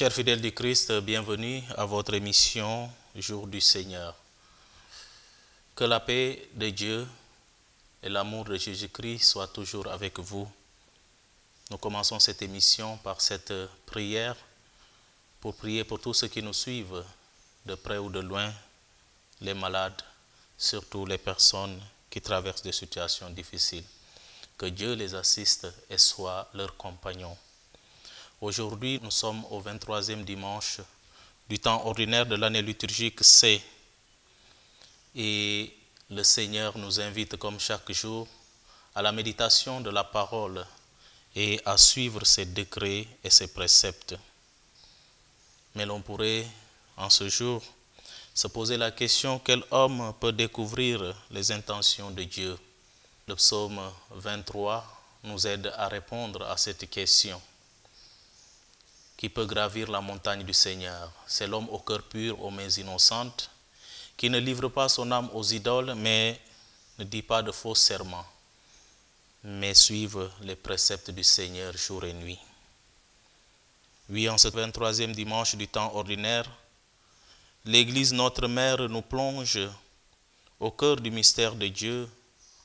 Chers fidèles du Christ, bienvenue à votre émission Jour du Seigneur. Que la paix de Dieu et l'amour de Jésus-Christ soient toujours avec vous. Nous commençons cette émission par cette prière pour prier pour tous ceux qui nous suivent, de près ou de loin, les malades, surtout les personnes qui traversent des situations difficiles. Que Dieu les assiste et soit leur compagnon. Aujourd'hui, nous sommes au 23e dimanche du temps ordinaire de l'année liturgique C. Et le Seigneur nous invite, comme chaque jour, à la méditation de la parole et à suivre ses décrets et ses préceptes. Mais l'on pourrait, en ce jour, se poser la question: quel homme peut découvrir les intentions de Dieu? Le psaume 23 nous aide à répondre à cette question. Qui peut gravir la montagne du Seigneur? C'est l'homme au cœur pur, aux mains innocentes, qui ne livre pas son âme aux idoles, mais ne dit pas de faux serments, mais suive les préceptes du Seigneur jour et nuit. Oui, en ce 23e dimanche du temps ordinaire, l'Église, notre Mère, nous plonge au cœur du mystère de Dieu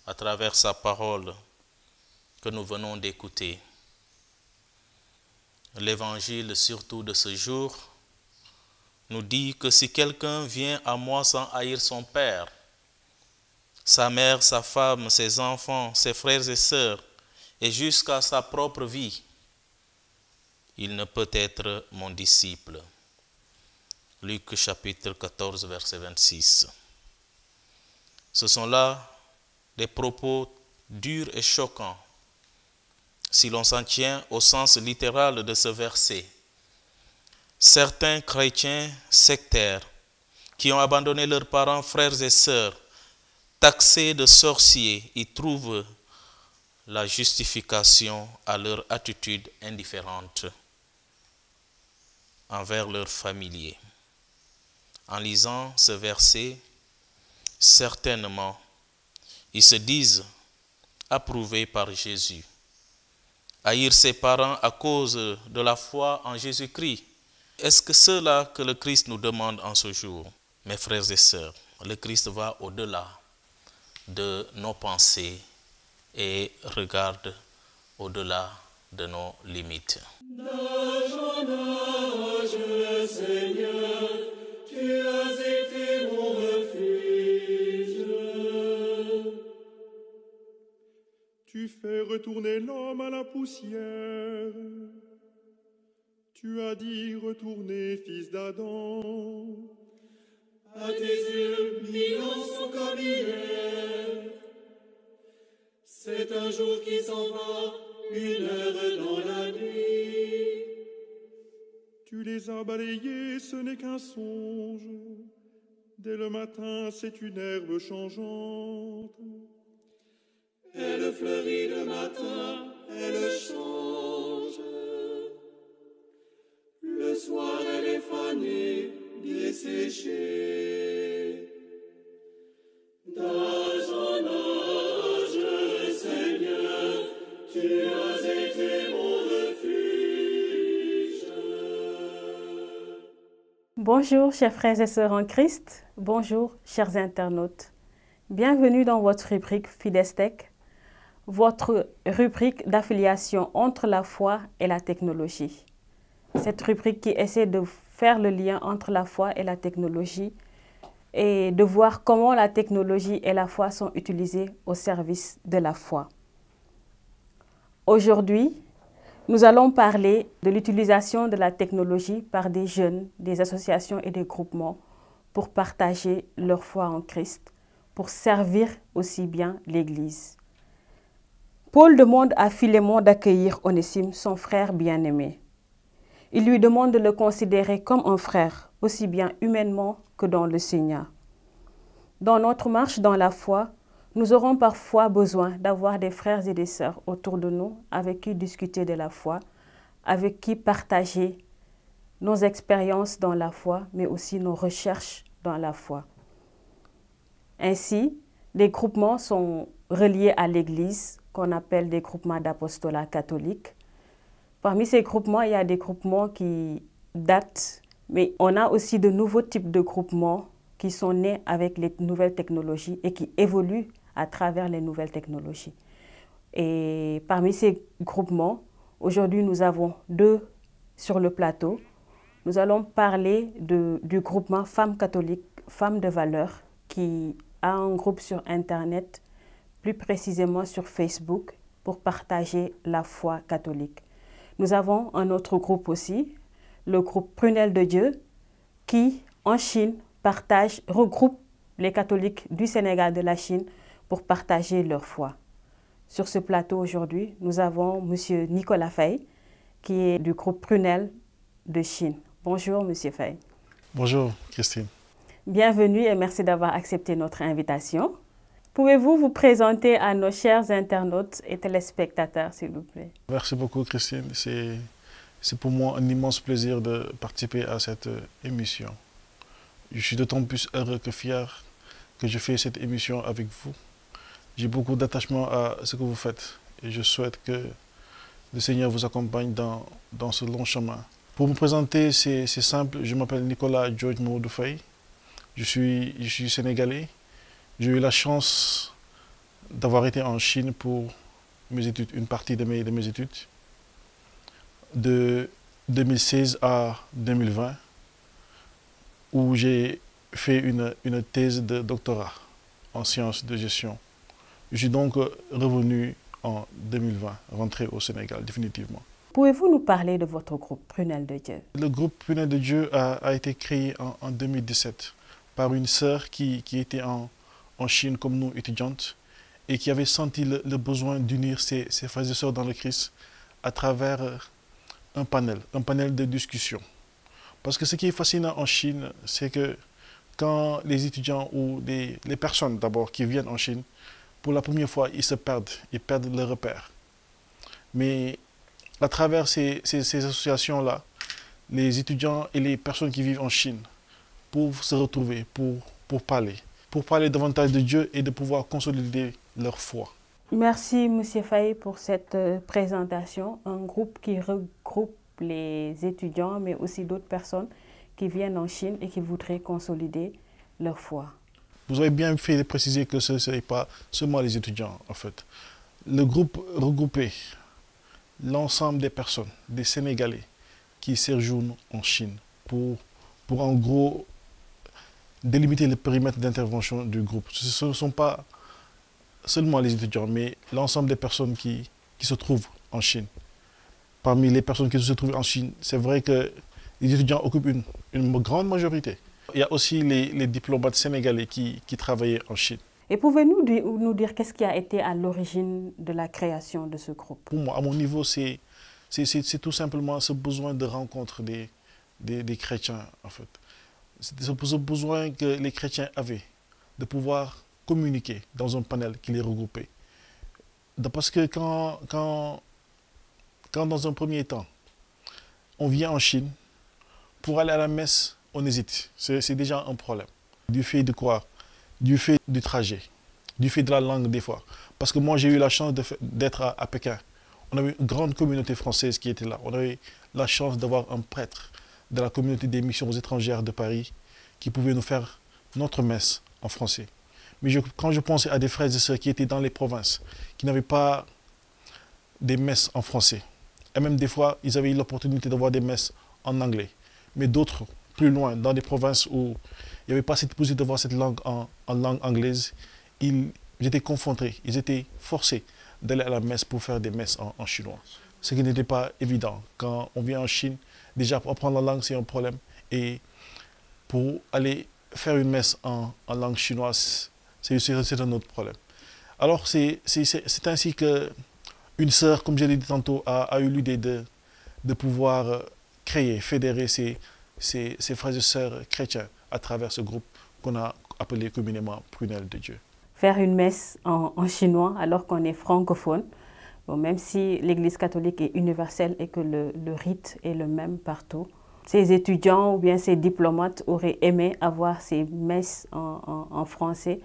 à travers sa parole que nous venons d'écouter. L'évangile, surtout de ce jour, nous dit que si quelqu'un vient à moi sans haïr son père, sa mère, sa femme, ses enfants, ses frères et sœurs, et jusqu'à sa propre vie, il ne peut être mon disciple. Luc chapitre 14, verset 26. Ce sont là des propos durs et choquants, si l'on s'en tient au sens littéral de ce verset. Certains chrétiens sectaires qui ont abandonné leurs parents, frères et sœurs, taxés de sorciers, y trouvent la justification à leur attitude indifférente envers leurs familiers. En lisant ce verset, certainement, ils se disent approuvés par Jésus. Haïr ses parents à cause de la foi en Jésus-Christ. Est-ce que c'est cela que le Christ nous demande en ce jour? Mes frères et sœurs, le Christ va au-delà de nos pensées et regarde au-delà de nos limites. D'âge en âge, Seigneur, tu as été mon refuge. Tu fais retourner l'homme à la poussière. Tu as dit retourner, fils d'Adam. À tes yeux, 1000 ans sont comme hier. C'est un jour qui s'en va, une heure dans la nuit. Tu les as balayés, ce n'est qu'un songe. Dès le matin, c'est une herbe changeante. Elle fleurit le matin, elle change. Le soir, elle est fanée, desséchée. D'âge en âge, Seigneur, tu as été mon refuge. Bonjour, chers frères et sœurs en Christ. Bonjour, chers internautes. Bienvenue dans votre rubrique Fidestech, votre rubrique d'affiliation entre la foi et la technologie. Cette rubrique qui essaie de faire le lien entre la foi et la technologie et de voir comment la technologie et la foi sont utilisées au service de la foi. Aujourd'hui, nous allons parler de l'utilisation de la technologie par des jeunes, des associations et des groupements pour partager leur foi en Christ, pour servir aussi bien l'Église. Paul demande à Philémon d'accueillir Onésime, son frère bien-aimé. Il lui demande de le considérer comme un frère, aussi bien humainement que dans le Seigneur. Dans notre marche dans la foi, nous aurons parfois besoin d'avoir des frères et des sœurs autour de nous avec qui discuter de la foi, avec qui partager nos expériences dans la foi, mais aussi nos recherches dans la foi. Ainsi, des groupements sont reliés à l'Église, qu'on appelle des groupements d'apostolat catholique. Parmi ces groupements, il y a des groupements qui date, mais on a aussi de nouveaux types de groupements qui sont nés avec les nouvelles technologies et qui évoluent à travers les nouvelles technologies. Et parmi ces groupements, aujourd'hui, nous avons 2 sur le plateau. Nous allons parler du groupement Femmes catholiques, Femmes de valeur, qui a un groupe sur Internet, plus précisément sur Facebook, pour partager la foi catholique. Nous avons un autre groupe aussi, le groupe Prunelle de Dieu, qui, en Chine, regroupe les catholiques du Sénégal, de la Chine, pour partager leur foi. Sur ce plateau aujourd'hui, nous avons M. Nicolas Faye, qui est du groupe Prunelle de Chine. Bonjour, M. Faye. Bonjour, Christine. Bienvenue et merci d'avoir accepté notre invitation. Pouvez-vous vous présenter à nos chers internautes et téléspectateurs, s'il vous plaît? Merci beaucoup, Christine. C'est pour moi un immense plaisir de participer à cette émission. Je suis d'autant plus heureux que fier que je fais cette émission avec vous. J'ai beaucoup d'attachement à ce que vous faites et je souhaite que le Seigneur vous accompagne dans ce long chemin. Pour me présenter, c'est simple. Je m'appelle Nicolas George Mamadou Faye. Je suis sénégalais. J'ai eu la chance d'avoir été en Chine pour mes études, une partie de mes études, de 2016 à 2020, où j'ai fait une thèse de doctorat en sciences de gestion. Je suis donc revenu en 2020, rentré au Sénégal définitivement. Pouvez-vous nous parler de votre groupe Prunelle de Dieu? Le groupe Prunelle de Dieu a été créé en 2017 par une sœur qui était en Chine comme nous, étudiantes, et qui avait senti le besoin d'unir ses frères et sœurs dans le Christ à travers un panel de discussion. Parce que ce qui est fascinant en Chine, c'est que quand les étudiants ou les personnes d'abord qui viennent en Chine, pour la première fois, ils perdent leurs repères. Mais à travers ces associations-là, les étudiants et les personnes qui vivent en Chine peuvent se retrouver pour parler davantage de Dieu et de pouvoir consolider leur foi. Merci, M. Faye, pour cette présentation. Un groupe qui regroupe les étudiants, mais aussi d'autres personnes qui viennent en Chine et qui voudraient consolider leur foi. Vous avez bien fait de préciser que ce n'est pas seulement les étudiants, en fait. Le groupe regroupait l'ensemble des personnes, des Sénégalais, qui séjournent en Chine pour en gros délimiter le périmètre d'intervention du groupe. Ce ne sont pas seulement les étudiants, mais l'ensemble des personnes qui se trouvent en Chine. Parmi les personnes qui se trouvent en Chine, c'est vrai que les étudiants occupent une grande majorité. Il y a aussi les diplomates sénégalais qui travaillaient en Chine. Et pouvez-vous nous dire qu'est-ce qui a été à l'origine de la création de ce groupe? Pour moi, à mon niveau, c'est tout simplement ce besoin de rencontre des chrétiens, en fait. C'est ce besoin que les chrétiens avaient de pouvoir communiquer dans un panel qui les regroupait. Parce que quand dans un premier temps, on vient en Chine, pour aller à la messe, on hésite. C'est déjà un problème. Du fait de quoi? Du fait du trajet, du fait de la langue des fois. Parce que moi, j'ai eu la chance d'être à Pékin. On avait une grande communauté française qui était là. On avait la chance d'avoir un prêtre de la communauté des missions étrangères de Paris qui pouvait nous faire notre messe en français. Mais quand je pensais à des frères et sœurs qui étaient dans les provinces, qui n'avaient pas des messes en français, et même des fois, ils avaient eu l'opportunité d'avoir des messes en anglais, mais d'autres, plus loin, dans des provinces où il n'y avait pas cette possibilité d'avoir cette langue en langue anglaise, ils étaient confrontés, ils étaient forcés d'aller à la messe pour faire des messes en chinois. Ce qui n'était pas évident. Quand on vient en Chine, déjà pour apprendre la langue, c'est un problème. Et pour aller faire une messe en langue chinoise, c'est un autre problème. Alors c'est ainsi qu'une sœur, comme je l'ai dit tantôt, a eu l'idée de pouvoir créer, fédérer ses frères et sœurs chrétiens à travers ce groupe qu'on a appelé communément Prunelle de Dieu. Faire une messe en chinois alors qu'on est francophone, bon, même si l'Église catholique est universelle et que le rite est le même partout, ces étudiants ou bien ces diplomates auraient aimé avoir ces messes en français.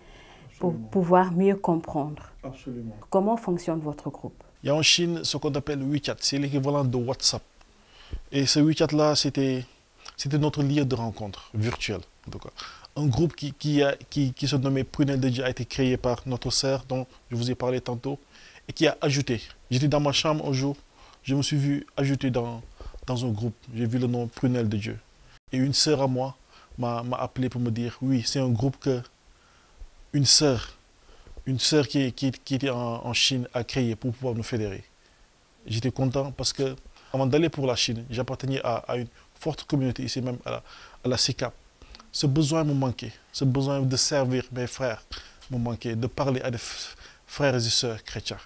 Absolument. Pour pouvoir mieux comprendre. Absolument. Comment fonctionne votre groupe? Il y a en Chine ce qu'on appelle WeChat, c'est l'équivalent de WhatsApp. Et ce WeChat-là, c'était C'était notre lieu de rencontre virtuel. En tout cas. Un groupe qui se nommait Prunelle de Dieu a été créé par notre sœur dont je vous ai parlé tantôt et qui a ajouté. J'étais dans ma chambre un jour, je me suis vu ajouter dans un groupe. J'ai vu le nom Prunelle de Dieu. Et une sœur à moi m'a appelé pour me dire, oui, c'est un groupe que une sœur qui était en Chine a créé pour pouvoir nous fédérer. J'étais content parce que avant d'aller pour la Chine, j'appartenais à une forte communauté ici même à la CICAP. Ce besoin me manquait, ce besoin de servir mes frères me manquait, de parler à des frères et sœurs chrétiens.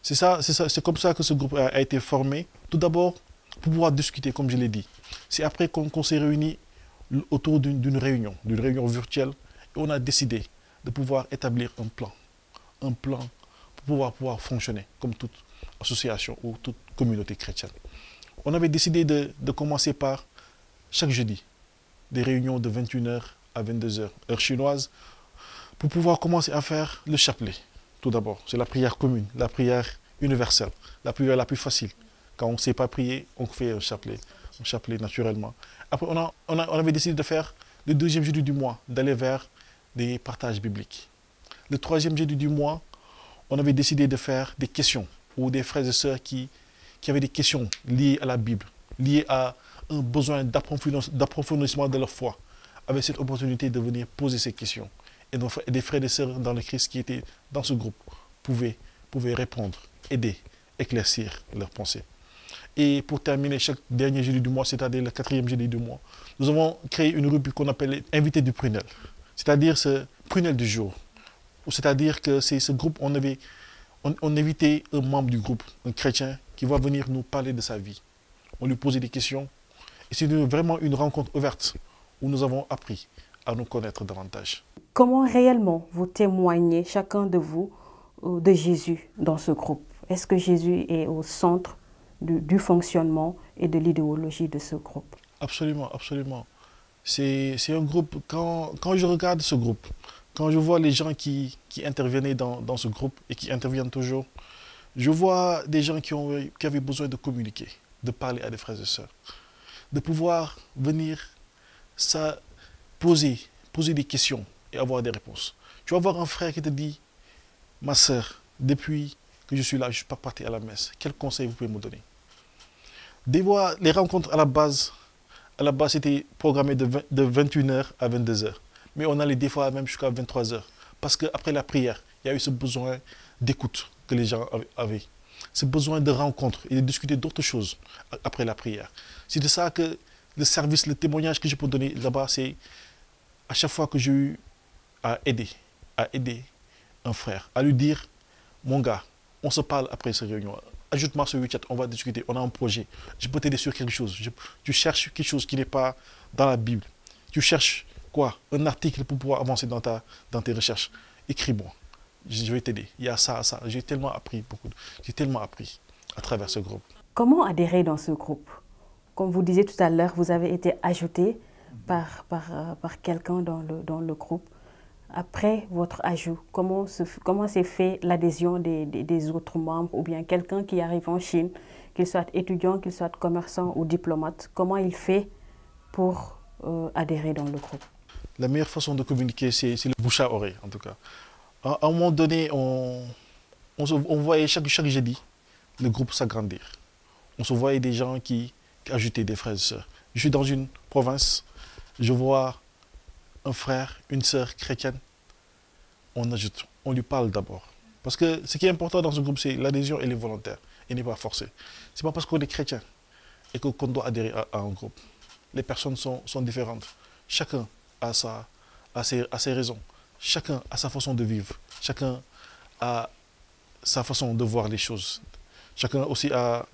C'est comme ça que ce groupe a été formé. Tout d'abord, pour pouvoir discuter, comme je l'ai dit. C'est après qu'on s'est réunis autour d'une réunion virtuelle, et on a décidé de pouvoir établir un plan pour pouvoir fonctionner comme toute association ou toute communauté chrétienne. On avait décidé de commencer par chaque jeudi, des réunions de 21h à 22h, heure chinoise, pour pouvoir commencer à faire le chapelet. Tout d'abord, c'est la prière commune, la prière universelle, la prière la plus facile. Quand on ne sait pas prier, on fait un chapelet naturellement. Après, on avait décidé de faire le deuxième jeudi du mois, d'aller vers des partages bibliques. Le troisième jeudi du mois, on avait décidé de faire des questions, ou des frères et sœurs qui avaient des questions liées à la Bible, liées à un besoin d'approfondissement de leur foi, avaient cette opportunité de venir poser ces questions. Et des frères et sœurs dans le Christ qui étaient dans ce groupe pouvaient répondre, aider, éclaircir leurs pensées. Et pour terminer chaque dernier jeudi du mois, c'est-à-dire le 4e jeudi du mois, nous avons créé une rubrique qu'on appelle « Invité du Prunelle », c'est-à-dire ce Prunelle du jour. C'est-à-dire que c'est ce groupe, on invitait un membre du groupe, un chrétien, qui va venir nous parler de sa vie. On lui posait des questions. Et c'est vraiment une rencontre ouverte où nous avons appris à nous connaître davantage. Comment réellement vous témoignez, chacun de vous, de Jésus dans ce groupe? Est-ce que Jésus est au centre du fonctionnement et de l'idéologie de ce groupe? Absolument, absolument. C'est un groupe, quand je regarde ce groupe, quand je vois les gens qui intervenaient dans ce groupe et qui interviennent toujours, je vois des gens qui avaient besoin de communiquer, de parler à des frères et sœurs, de pouvoir venir poser des questions et avoir des réponses. Tu vas voir un frère qui te dit, ma sœur, depuis que je suis là, je ne suis pas parti à la messe. Quel conseil vous pouvez me donner? Des fois, les rencontres à la base c'était programmé de 21h à 22h. Mais on allait des fois même jusqu'à 23h. Parce qu'après la prière, il y a eu ce besoin d'écoute que les gens avaient. Ce besoin de rencontre et de discuter d'autres choses après la prière. C'est de ça que le service, le témoignage que je peux donner là-bas, c'est à chaque fois que j'ai eu à aider un frère, à lui dire, mon gars, on se parle après cette réunion. Ajoute-moi ce WeChat, on va discuter, on a un projet. Je peux t'aider sur quelque chose. Tu cherches quelque chose qui n'est pas dans la Bible. Tu cherches quoi? Un article pour pouvoir avancer dans tes recherches. Écris-moi. Je vais t'aider. Il y a ça. J'ai tellement appris à travers ce groupe. Comment adhérer dans ce groupe? Comme vous disiez tout à l'heure, vous avez été ajouté par quelqu'un dans le groupe. Après votre ajout, comment s'est fait l'adhésion des autres membres ou bien quelqu'un qui arrive en Chine, qu'il soit étudiant, qu'il soit commerçant ou diplomate, comment il fait pour adhérer dans le groupe? La meilleure façon de communiquer, c'est le bouche à oreille, en tout cas. À un moment donné, on voyait chaque jeudi le groupe s'agrandir. On se voyait des gens qui ajoutaient des frères et sœurs. Je suis dans une province, je vois un frère, une sœur chrétienne, on ajoute, on lui parle d'abord. Parce que ce qui est important dans ce groupe, c'est l'adhésion, elle est volontaire, elle n'est pas forcée. Ce n'est pas parce qu'on est chrétien et qu'on doit adhérer à un groupe. Les personnes sont différentes. Chacun a ses raisons. Chacun a sa façon de vivre. Chacun a sa façon de voir les choses. Chacun aussi a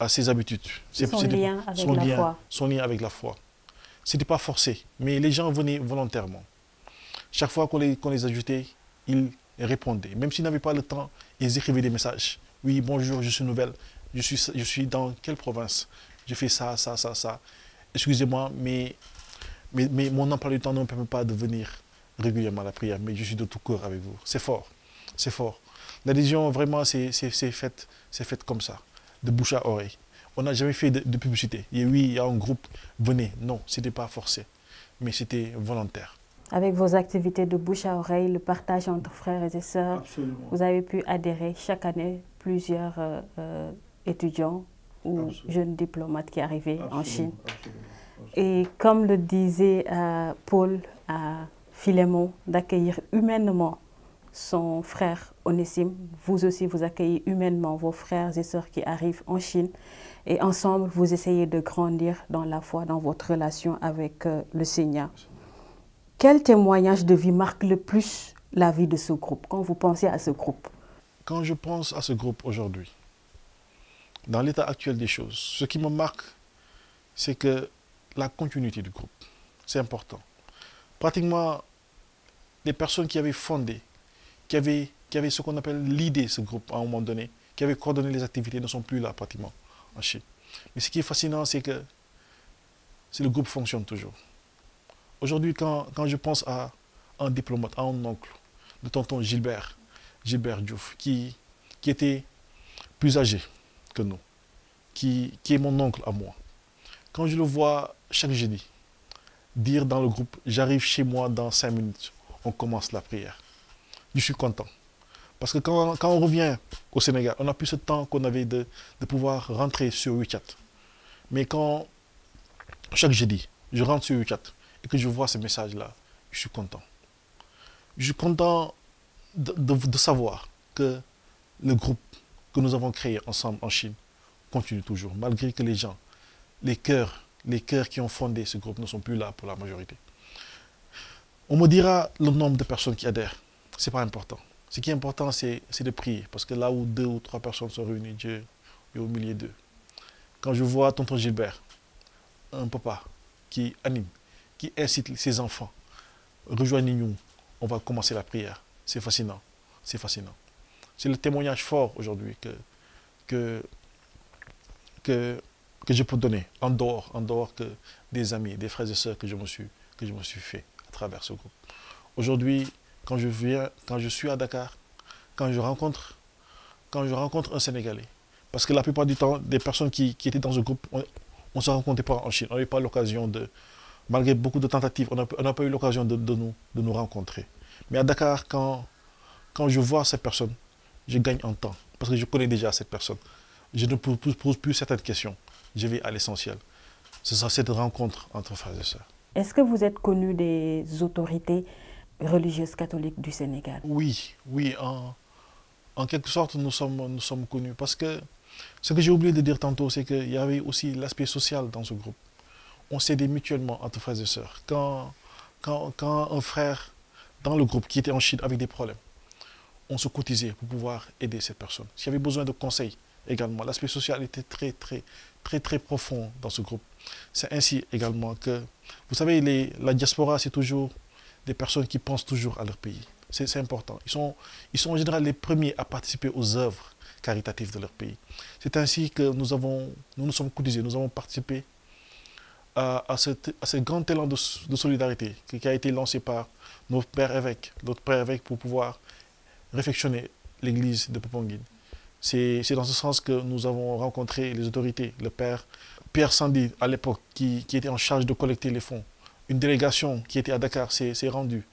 ses habitudes. Son lien avec la foi. Ce n'était pas forcé, mais les gens venaient volontairement. Chaque fois qu'on les ajoutait, ils répondaient. Même s'ils n'avaient pas le temps, ils écrivaient des messages. Oui, bonjour, je suis nouvelle. Je suis dans quelle province? Je fais ça. Excusez-moi, mais mon emploi du temps ne me permet pas de venir régulièrement à la prière, mais je suis de tout cœur avec vous. C'est fort. L'adhésion, vraiment, c'est fait comme ça, de bouche à oreille. On n'a jamais fait de publicité. Et oui, il y a un groupe, venez. Non, ce n'était pas forcé, mais c'était volontaire. Avec vos activités de bouche à oreille, le partage entre frères et sœurs, Absolument. vous avez pu adhérer chaque année plusieurs étudiants ou Absolument. jeunes diplomates qui arrivaient en Chine. Absolument. Et comme le disait Paul à Philémon, d'accueillir humainement son frère Onésime, vous aussi vous accueillez humainement vos frères et sœurs qui arrivent en Chine et ensemble vous essayez de grandir dans la foi, dans votre relation avec le Seigneur. Quel témoignage de vie marque le plus la vie de ce groupe quand vous pensez à ce groupe? Quand je pense à ce groupe aujourd'hui, dans l'état actuel des choses, ce qui me marque, c'est que la continuité du groupe, c'est important. Pratiquement, les personnes qui avaient fondé, qui avaient ce qu'on appelle l'idée ce groupe à un moment donné, qui avaient coordonné les activités, ne sont plus là pratiquement en Chine. Mais ce qui est fascinant, c'est que le groupe fonctionne toujours. Aujourd'hui, quand je pense à un diplomate, à un oncle, le tonton Gilbert Diouf, qui était plus âgé que nous, qui est mon oncle à moi. Quand je le vois chaque jeudi, dire dans le groupe, j'arrive chez moi dans 5 minutes, on commence la prière. Je suis content. Parce que quand on revient au Sénégal, on n'a plus ce temps qu'on avait de pouvoir rentrer sur WeChat. Mais quand, chaque jeudi, je rentre sur WeChat et que je vois ce message-là, je suis content. Je suis content de savoir que le groupe que nous avons créé ensemble en Chine continue toujours, malgré que les gens, les cœurs qui ont fondé ce groupe ne sont plus là pour la majorité. On me dira le nombre de personnes qui adhèrent. Ce n'est pas important. Ce qui est important, c'est de prier. Parce que là où 2 ou 3 personnes sont réunies, Dieu est au milieu d'eux. Quand je vois tonton Gilbert, un papa qui anime, qui incite ses enfants, rejoignez-nous, on va commencer la prière. C'est fascinant. C'est fascinant. C'est le témoignage fort aujourd'hui que je peux donner, en dehors que des amis, des frères et sœurs que je me suis fait à travers ce groupe. Aujourd'hui, quand je suis à Dakar, quand je rencontre un Sénégalais, parce que la plupart du temps, des personnes qui étaient dans ce groupe, on ne se rencontrait pas en Chine. On n'avait pas l'occasion malgré beaucoup de tentatives, on n'a pas eu l'occasion de nous rencontrer. Mais à Dakar, quand je vois cette personne, je gagne en temps, parce que je connais déjà cette personne. Je ne pose plus certaines questions. Je vais à l'essentiel. C'est ça, cette rencontre entre frères et sœurs. Est-ce que vous êtes connu des autorités religieuses catholiques du Sénégal? Oui, en quelque sorte, nous sommes connus. Parce que ce que j'ai oublié de dire tantôt, c'est qu'il y avait aussi l'aspect social dans ce groupe. On s'aidait mutuellement entre frères et sœurs. Quand un frère dans le groupe qui était en Chine avec des problèmes, on se cotisait pour pouvoir aider cette personne. S'il y avait besoin de conseils également, l'aspect social était très profond dans ce groupe. C'est ainsi également que, vous savez, la diaspora, c'est toujours des personnes qui pensent toujours à leur pays. C'est important. Ils sont en général les premiers à participer aux œuvres caritatives de leur pays. C'est ainsi que nous nous sommes cotisés, nous avons participé à ce grand élan de solidarité qui a été lancé par notre père évêque pour pouvoir réfectionner l'église de Poponguine. C'est dans ce sens que nous avons rencontré les autorités, le père Pierre Sandy à l'époque qui était en charge de collecter les fonds. Une délégation qui était à Dakar s'est rendue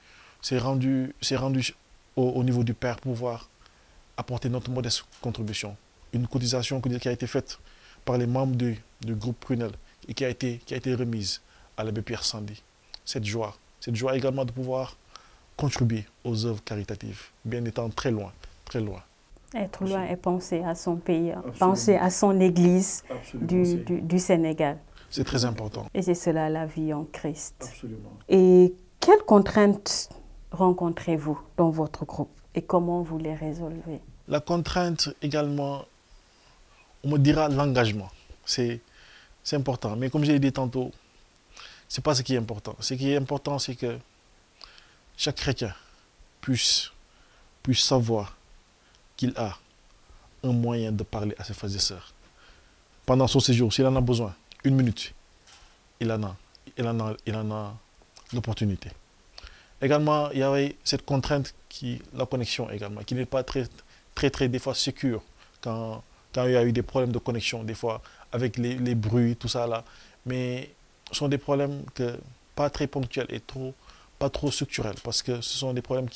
au niveau du père pour pouvoir apporter notre modeste contribution. Une cotisation qui a été faite par les membres du groupe Prunel et qui a été remise à l'abbé Pierre Sandy. Cette joie également de pouvoir contribuer aux œuvres caritatives, bien étant très loin. Être loin et penser à son pays, Absolument. penser à son église du Sénégal. C'est très important. Et c'est cela la vie en Christ. Absolument. Et quelles contraintes rencontrez-vous dans votre groupe et comment vous les résolvez? La contrainte également, on me dira l'engagement. C'est important. Mais comme j'ai dit tantôt, ce n'est pas ce qui est important. Ce qui est important, c'est que chaque chrétien puisse savoir qu'il a un moyen de parler à ses frères et sœurs. Pendant son séjour, s'il en a besoin, 1 minute, il en a l'opportunité. Également, il y avait cette contrainte la connexion également, qui n'est pas très des fois sécure quand quand il y a eu des problèmes de connexion, des fois, avec les bruits, tout ça là. Mais ce sont des problèmes pas très ponctuels et pas trop structurels, parce que ce sont des problèmes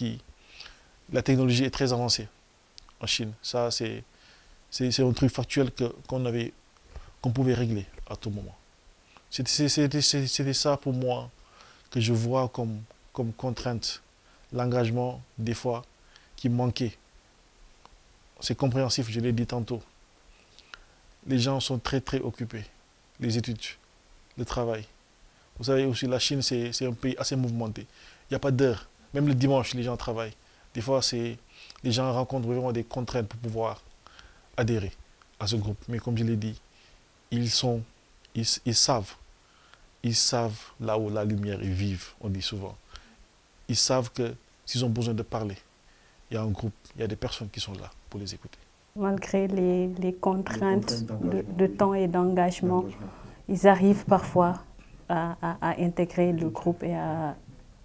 la technologie est très avancée en Chine. Ça, c'est un truc factuel qu'on pouvait régler à tout moment. C'était ça pour moi que je vois comme contrainte, l'engagement des fois qui manquait. C'est compréhensif, je l'ai dit tantôt. Les gens sont très très occupés. Les études, le travail. Vous savez aussi, la Chine, c'est un pays assez mouvementé. Il n'y a pas d'heure. Même le dimanche, les gens travaillent. Des fois, les gens rencontrent vraiment des contraintes pour pouvoir adhérer à ce groupe. Mais comme je l'ai dit, ils savent là où la lumière est vive, on dit souvent. Ils savent que s'ils ont besoin de parler, il y a un groupe, il y a des personnes qui sont là pour les écouter. Malgré les contraintes de temps et d'engagement, ils arrivent parfois à intégrer le groupe et à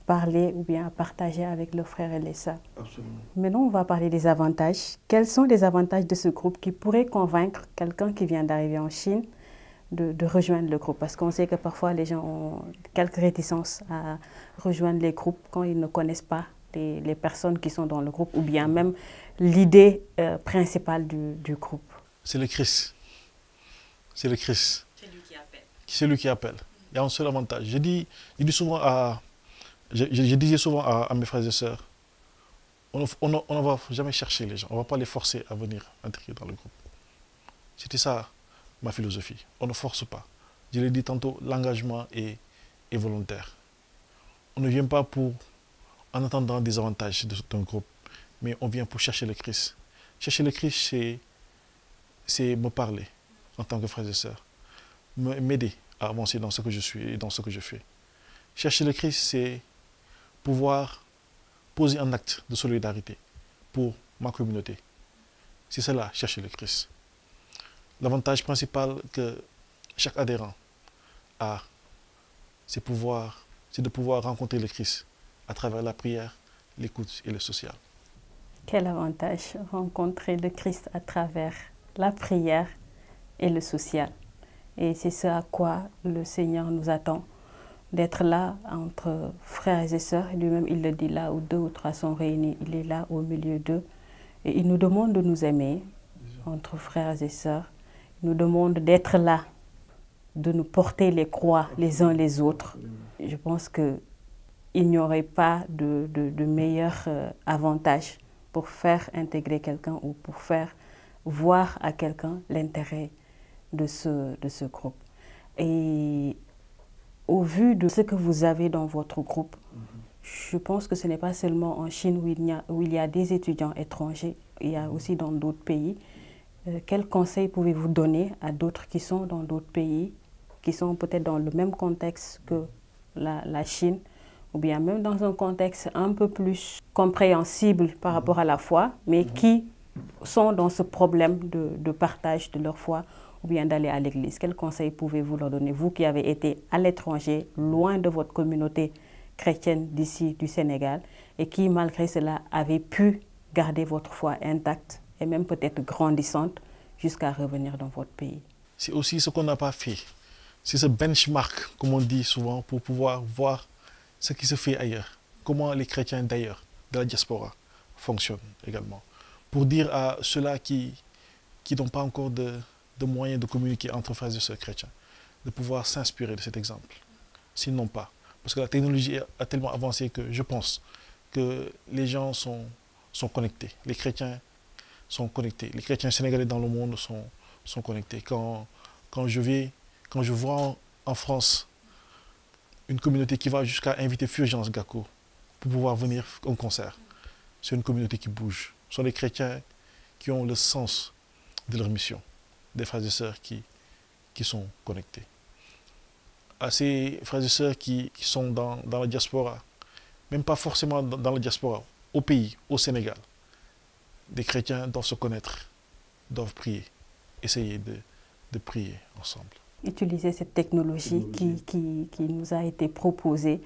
parler ou bien à partager avec leurs frères et les sœurs. Absolument. Maintenant, on va parler des avantages. Quels sont les avantages de ce groupe qui pourraient convaincre quelqu'un qui vient d'arriver en Chine de rejoindre le groupe? Parce qu'on sait que parfois les gens ont quelques réticences à rejoindre les groupes quand ils ne connaissent pas les personnes qui sont dans le groupe ou bien même l'idée principale du groupe. C'est le Christ. C'est le Christ. C'est lui qui appelle. C'est lui qui appelle. Il y a un seul avantage. Je disais souvent à mes frères et sœurs, on ne va jamais chercher les gens, on ne va pas les forcer à venir intégrer dans le groupe. C'était ça ma philosophie. On ne force pas. Je l'ai dit tantôt, l'engagement est volontaire. On ne vient pas en attendant des avantages d'un groupe, mais on vient pour chercher le Christ. Chercher le Christ, c'est me parler en tant que frère et sœur, m'aider à avancer dans ce que je suis et dans ce que je fais. Chercher le Christ, c'est pouvoir poser un acte de solidarité pour ma communauté. C'est cela, chercher le Christ. L'avantage principal que chaque adhérent a, c'est de pouvoir rencontrer le Christ à travers la prière, l'écoute et le social. Quel avantage rencontrer le Christ à travers la prière et le social. Et c'est ce à quoi le Seigneur nous attend, d'être là entre frères et sœurs. Lui-même, il le dit, là où 2 ou 3 sont réunis, il est là au milieu d'eux. Et il nous demande de nous aimer entre frères et sœurs. Il nous demande d'être là, de nous porter les croix les uns les autres. Je pense qu'il n'y aurait pas de meilleur avantage pour faire intégrer quelqu'un ou pour faire voir à quelqu'un l'intérêt de ce groupe. Et au vu de ce que vous avez dans votre groupe, je pense que ce n'est pas seulement en Chine où il y a des étudiants étrangers, il y a aussi dans d'autres pays. Quels conseils pouvez-vous donner à d'autres qui sont dans d'autres pays, qui sont peut-être dans le même contexte que la Chine, ou bien même dans un contexte un peu plus compréhensible par rapport à la foi, mais qui sont dans ce problème de partage de leur foi, ou bien d'aller à l'église? Quels conseils pouvez-vous leur donner, vous qui avez été à l'étranger, loin de votre communauté chrétienne d'ici, du Sénégal, et qui, malgré cela, avez pu garder votre foi intacte et même peut-être grandissante jusqu'à revenir dans votre pays? C'est aussi ce qu'on n'a pas fait. C'est ce benchmark, comme on dit souvent, pour pouvoir voir ce qui se fait ailleurs. Comment les chrétiens d'ailleurs, de la diaspora, fonctionnent également. Pour dire à ceux-là qui n'ont pas encore de moyens de communiquer entre frères et sœurs chrétiens, de pouvoir s'inspirer de cet exemple. S'ils n'ont pas. Parce que la technologie a tellement avancé que je pense que les gens sont connectés. Les chrétiens sont connectés. Les chrétiens sénégalais dans le monde sont connectés. Quand je vois en France une communauté qui va jusqu'à inviter Fulgence Gakou pour pouvoir venir au concert, c'est une communauté qui bouge. Ce sont des chrétiens qui ont le sens de leur mission, des frères et sœurs qui sont connectés. À ces frères et sœurs qui sont dans la diaspora, même pas forcément dans la diaspora, au pays, au Sénégal, des chrétiens doivent se connaître, doivent prier, essayer de prier ensemble. Utiliser cette technologie qui nous a été proposée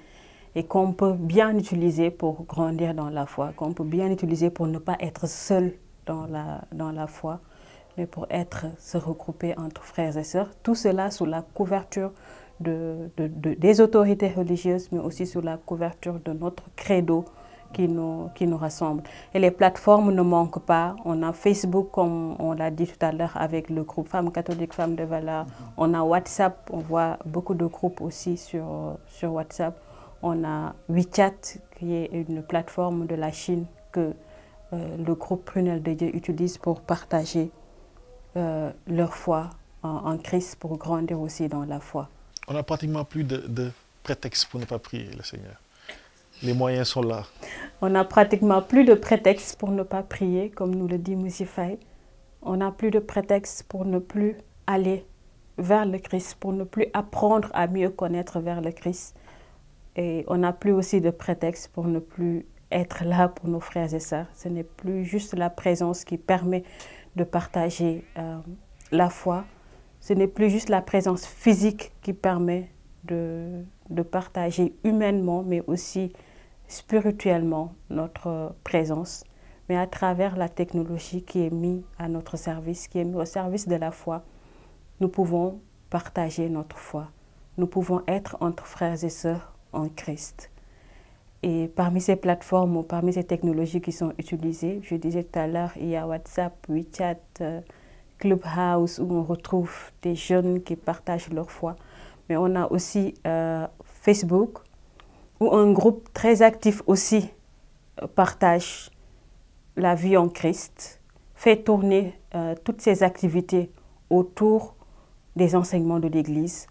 et qu'on peut bien utiliser pour grandir dans la foi, qu'on peut bien utiliser pour ne pas être seul dans la foi, mais pour se regrouper entre frères et sœurs. Tout cela sous la couverture des autorités religieuses, mais aussi sous la couverture de notre credo qui nous rassemble. Et les plateformes ne manquent pas. On a Facebook, comme on l'a dit tout à l'heure, avec le groupe Femmes catholiques, Femmes de valeur. On a WhatsApp, on voit beaucoup de groupes aussi sur WhatsApp. On a WeChat, qui est une plateforme de la Chine que le groupe Prunelle de Dieu utilise pour partager leur foi en Christ, pour grandir aussi dans la foi. On n'a pratiquement plus de prétexte pour ne pas prier le Seigneur. Les moyens sont là. On n'a pratiquement plus de prétexte pour ne pas prier, comme nous le dit Moussi-Faye. On n'a plus de prétexte pour ne plus aller vers le Christ, pour ne plus apprendre à mieux connaître vers le Christ. Et on n'a plus aussi de prétexte pour ne plus être là pour nos frères et sœurs. Ce n'est plus juste la présence qui permet de partager la foi. Ce n'est plus juste la présence physique qui permet de partager humainement, mais aussi spirituellement notre présence, mais à travers la technologie qui est mise à notre service, qui est mise au service de la foi, nous pouvons partager notre foi. Nous pouvons être entre frères et sœurs en Christ. Et parmi ces plateformes ou parmi ces technologies qui sont utilisées, je disais tout à l'heure, il y a WhatsApp, WeChat, Clubhouse, où on retrouve des jeunes qui partagent leur foi. Mais on a aussi Facebook, où un groupe très actif aussi partage la vie en Christ, fait tourner toutes ses activités autour des enseignements de l'Église,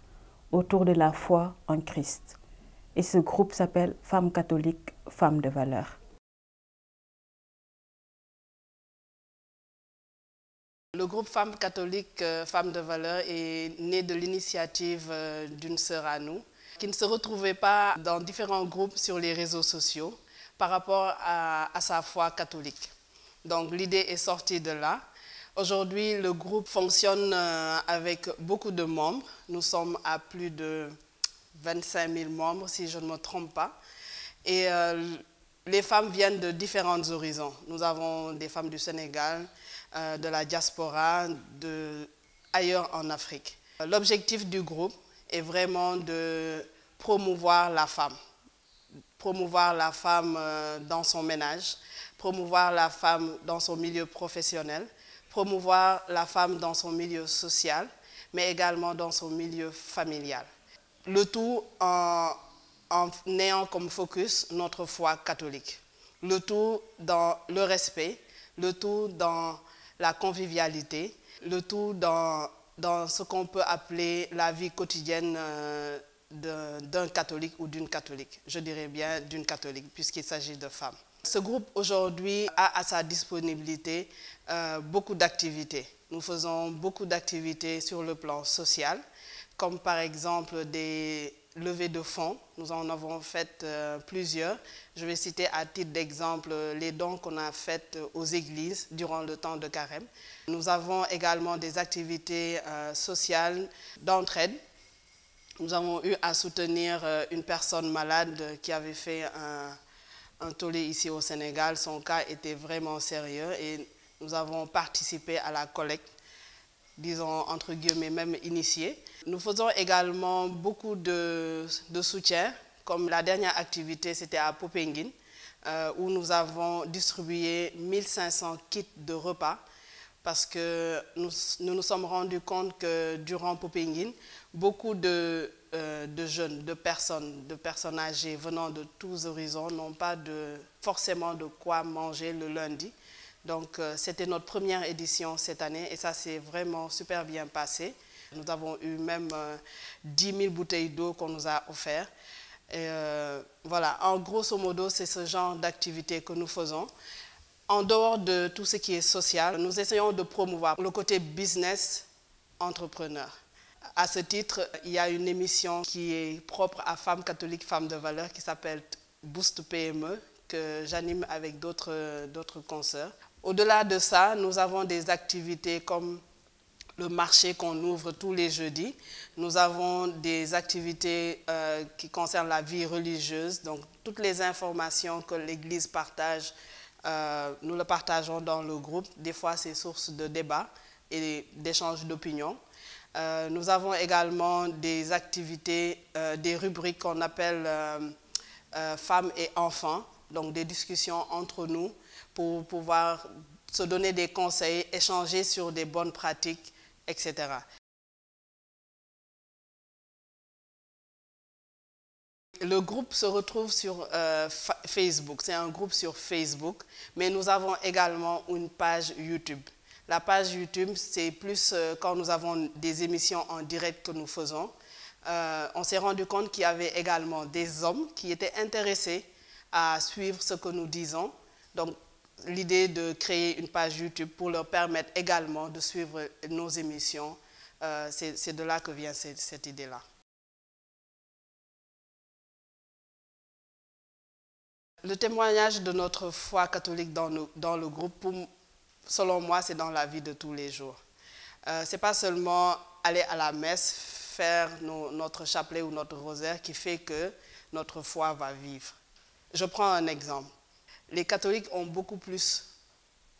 autour de la foi en Christ. Et ce groupe s'appelle Femmes catholiques, Femmes de valeur. Le groupe Femmes catholiques, Femmes de valeur est né de l'initiative d'une sœur à nous, qui ne se retrouvait pas dans différents groupes sur les réseaux sociaux par rapport à sa foi catholique. Donc l'idée est sortie de là. Aujourd'hui, le groupe fonctionne avec beaucoup de membres. Nous sommes à plus de 25 000 membres, si je ne me trompe pas. Et les femmes viennent de différents horizons. Nous avons des femmes du Sénégal, de la diaspora, ailleurs en Afrique. L'objectif du groupe est vraiment de promouvoir la femme dans son ménage, promouvoir la femme dans son milieu professionnel, promouvoir la femme dans son milieu social, mais également dans son milieu familial. Le tout en ayant comme focus notre foi catholique. Le tout dans le respect, le tout dans la convivialité, le tout dans ce qu'on peut appeler la vie quotidienne d'un catholique ou d'une catholique. Je dirais bien d'une catholique, puisqu'il s'agit de femmes. Ce groupe aujourd'hui a à sa disponibilité beaucoup d'activités. Nous faisons beaucoup d'activités sur le plan social, comme par exemple des levées de fonds. Nous en avons fait plusieurs. Je vais citer à titre d'exemple les dons qu'on a faits aux églises durant le temps de carême. Nous avons également des activités sociales d'entraide. Nous avons eu à soutenir une personne malade qui avait fait un tollé ici au Sénégal. Son cas était vraiment sérieux et nous avons participé à la collecte, disons entre guillemets même initiée. Nous faisons également beaucoup de soutien, comme la dernière activité c'était à Popenguine, où nous avons distribué 1500 kits de repas, parce que nous nous sommes rendus compte que durant Popenguine, beaucoup de jeunes, de personnes âgées venant de tous horizons n'ont pas forcément de quoi manger le lundi. Donc c'était notre première édition cette année et ça s'est vraiment super bien passé. Nous avons eu même 10 000 bouteilles d'eau qu'on nous a offert. Et voilà, en grosso modo, c'est ce genre d'activité que nous faisons. En dehors de tout ce qui est social, nous essayons de promouvoir le côté business entrepreneur. À ce titre, il y a une émission qui est propre à Femmes catholiques, Femmes de valeur qui s'appelle Boost PME, que j'anime avec d'autres consoeurs. Au-delà de ça, nous avons des activités comme le marché qu'on ouvre tous les jeudis. Nous avons des activités qui concernent la vie religieuse. Donc, toutes les informations que l'Église partage, nous le partageons dans le groupe. Des fois, c'est source de débat. et d'échange d'opinions. Nous avons également des activités, des rubriques qu'on appelle femmes et enfants, donc des discussions entre nous pour pouvoir se donner des conseils, échanger sur des bonnes pratiques, etc. Le groupe se retrouve sur Facebook, c'est un groupe sur Facebook, mais nous avons également une page YouTube. La page YouTube, c'est plus quand nous avons des émissions en direct que nous faisons. On s'est rendu compte qu'il y avait également des hommes qui étaient intéressés à suivre ce que nous disons. Donc, l'idée de créer une page YouTube pour leur permettre également de suivre nos émissions, c'est de là que vient cette idée-là. Le témoignage de notre foi catholique dans le groupe, selon moi, c'est dans la vie de tous les jours. Ce n'est pas seulement aller à la messe, faire notre chapelet ou notre rosaire qui fait que notre foi va vivre. Je prends un exemple. Les catholiques ont beaucoup plus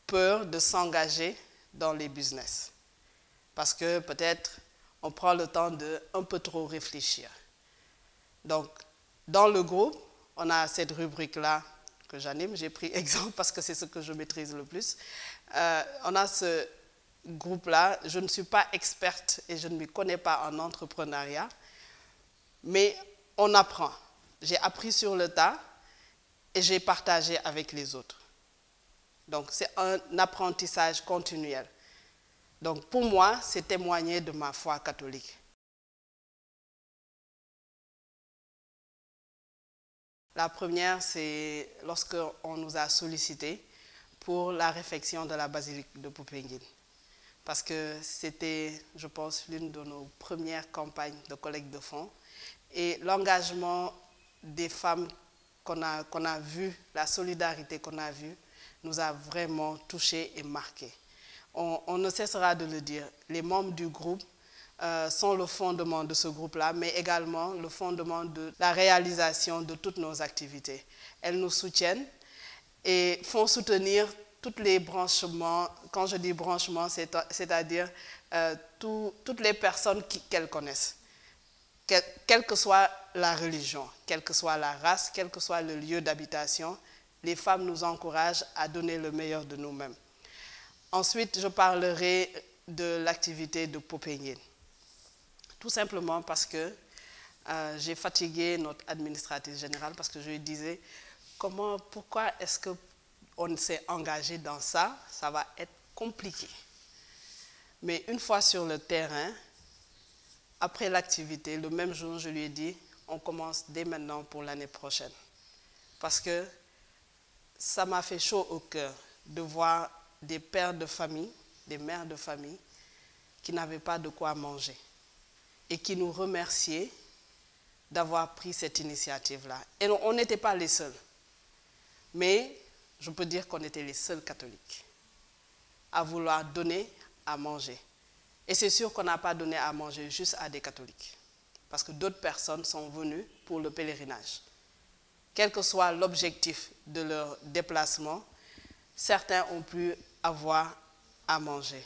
peur de s'engager dans les business. Parce que peut-être on prend le temps de un peu trop réfléchir. Donc, dans le groupe, on a cette rubrique-là que j'anime. J'ai pris exemple parce que c'est ce que je maîtrise le plus. On a ce groupe-là. Je ne suis pas experte et je ne m'y connais pas en entrepreneuriat. Mais on apprend. J'ai appris sur le tas et j'ai partagé avec les autres. Donc, c'est un apprentissage continuel. Donc, pour moi, c'est témoigner de ma foi catholique. La première, c'est lorsqu'on nous a sollicité pour la réfection de la basilique de Popenguine. Parce que c'était, je pense, l'une de nos premières campagnes de collecte de fonds. Et l'engagement des femmes qu'on a vu, la solidarité qu'on a vue, nous a vraiment touchés et marqués. On ne cessera de le dire. Les membres du groupe sont le fondement de ce groupe-là, mais également le fondement de la réalisation de toutes nos activités. Elles nous soutiennent et font soutenir tous les branchements. Quand je dis branchements, c'est-à-dire toutes les personnes qu'elles connaissent. Quelle que soit la religion, quelle que soit la race, quel que soit le lieu d'habitation, les femmes nous encouragent à donner le meilleur de nous-mêmes. Ensuite, je parlerai de l'activité de Popenguine. Tout simplement parce que j'ai fatigué notre administratrice générale parce que je lui disais pourquoi est-ce qu'on s'est engagé dans ça? Ça va être compliqué. Mais une fois sur le terrain, après l'activité, le même jour, je lui ai dit, on commence dès maintenant pour l'année prochaine. Parce que ça m'a fait chaud au cœur de voir des pères de famille, des mères de famille, qui n'avaient pas de quoi manger et qui nous remerciaient d'avoir pris cette initiative-là. Et on n'était pas les seuls. Mais je peux dire qu'on était les seuls catholiques à vouloir donner à manger. Et c'est sûr qu'on n'a pas donné à manger juste à des catholiques, parce que d'autres personnes sont venues pour le pèlerinage. Quel que soit l'objectif de leur déplacement, certains ont pu avoir à manger.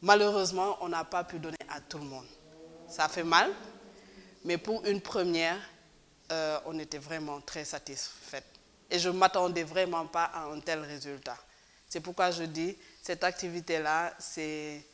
Malheureusement, on n'a pas pu donner à tout le monde. Ça fait mal, mais pour une première, on était vraiment très satisfaits. Et je ne m'attendais vraiment pas à un tel résultat. C'est pourquoi je dis, cette activité-là, c'est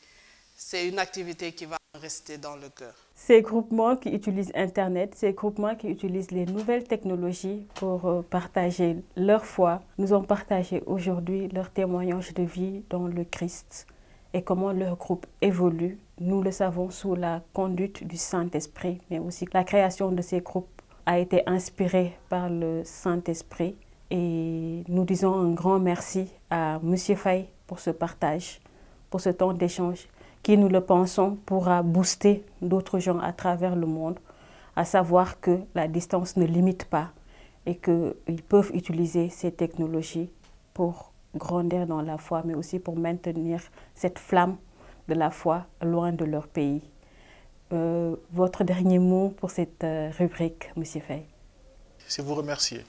une activité qui va rester dans le cœur. Ces groupements qui utilisent Internet, ces groupements qui utilisent les nouvelles technologies pour partager leur foi, nous ont partagé aujourd'hui leur témoignage de vie dans le Christ et comment leur groupe évolue. Nous le savons sous la conduite du Saint-Esprit, mais aussi la création de ces groupes a été inspirée par le Saint-Esprit. Et nous disons un grand merci à M. Faye pour ce partage, pour ce temps d'échange qui, nous le pensons, pourra booster d'autres gens à travers le monde, à savoir que la distance ne limite pas et qu'ils peuvent utiliser ces technologies pour grandir dans la foi, mais aussi pour maintenir cette flamme de la foi loin de leur pays. Votre dernier mot pour cette rubrique, M. Faye? C'est vous remercier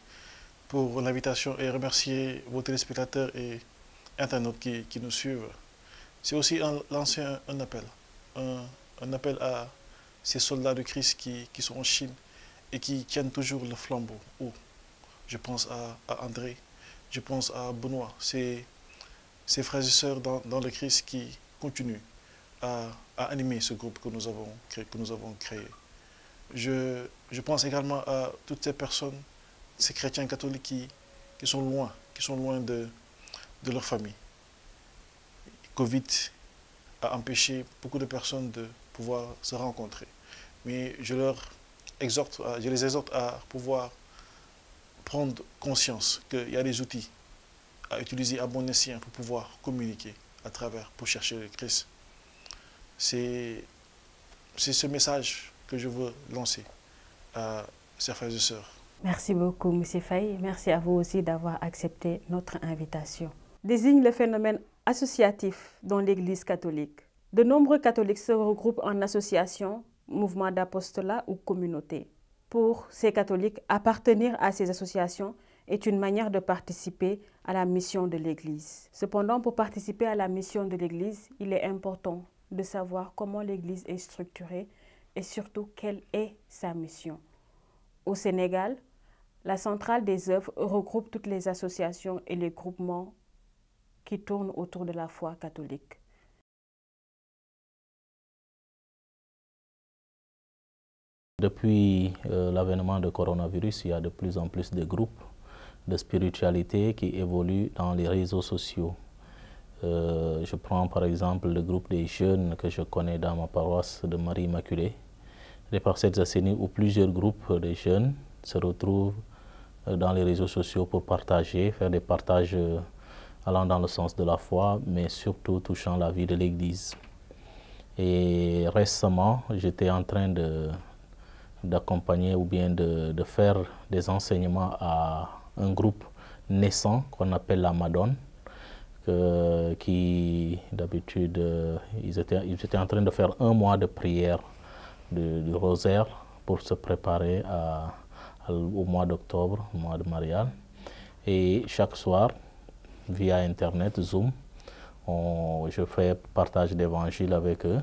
pour l'invitation et remercier vos téléspectateurs et internautes qui nous suivent. c'est aussi lancer un appel. Un appel à ces soldats de Christ qui sont en Chine et qui tiennent toujours le flambeau haut. Je pense à André, je pense à Benoît, ces frères et sœurs dans le Christ qui continuent à animer ce groupe que nous avons créé. Je pense également à toutes ces personnes, ces chrétiens catholiques qui sont loin de leur famille. Covid a empêché beaucoup de personnes de pouvoir se rencontrer. Mais je les exhorte à pouvoir prendre conscience qu'il y a des outils à utiliser à bon escient pour pouvoir communiquer pour chercher le Christ. C'est ce message que je veux lancer à ses frères et sœurs. Merci beaucoup, M. Faye. Merci à vous aussi d'avoir accepté notre invitation. Désigne le phénomène associatif dans l'Église catholique. De nombreux catholiques se regroupent en associations, mouvements d'apostolat ou communautés. Pour ces catholiques, appartenir à ces associations est une manière de participer à la mission de l'Église. Cependant, pour participer à la mission de l'Église, il est important de savoir comment l'Église est structurée et surtout quelle est sa mission. Au Sénégal, la centrale des œuvres regroupe toutes les associations et les groupements qui tournent autour de la foi catholique. Depuis l'avènement du coronavirus, il y a de plus en plus de groupes de spiritualité qui évoluent dans les réseaux sociaux. Je prends par exemple le groupe des jeunes que je connais dans ma paroisse de Marie Immaculée, par cette décennie où plusieurs groupes de jeunes se retrouvent dans les réseaux sociaux pour partager, faire des partages allant dans le sens de la foi, mais surtout touchant la vie de l'Église. Et récemment, j'étais en train d'accompagner ou bien de faire des enseignements à un groupe naissant qu'on appelle la Madone, qui d'habitude, ils étaient en train de faire un mois de prière du rosaire pour se préparer au mois d'octobre, au mois de Marial. Et chaque soir, via Internet, Zoom, je fais partage d'évangile avec eux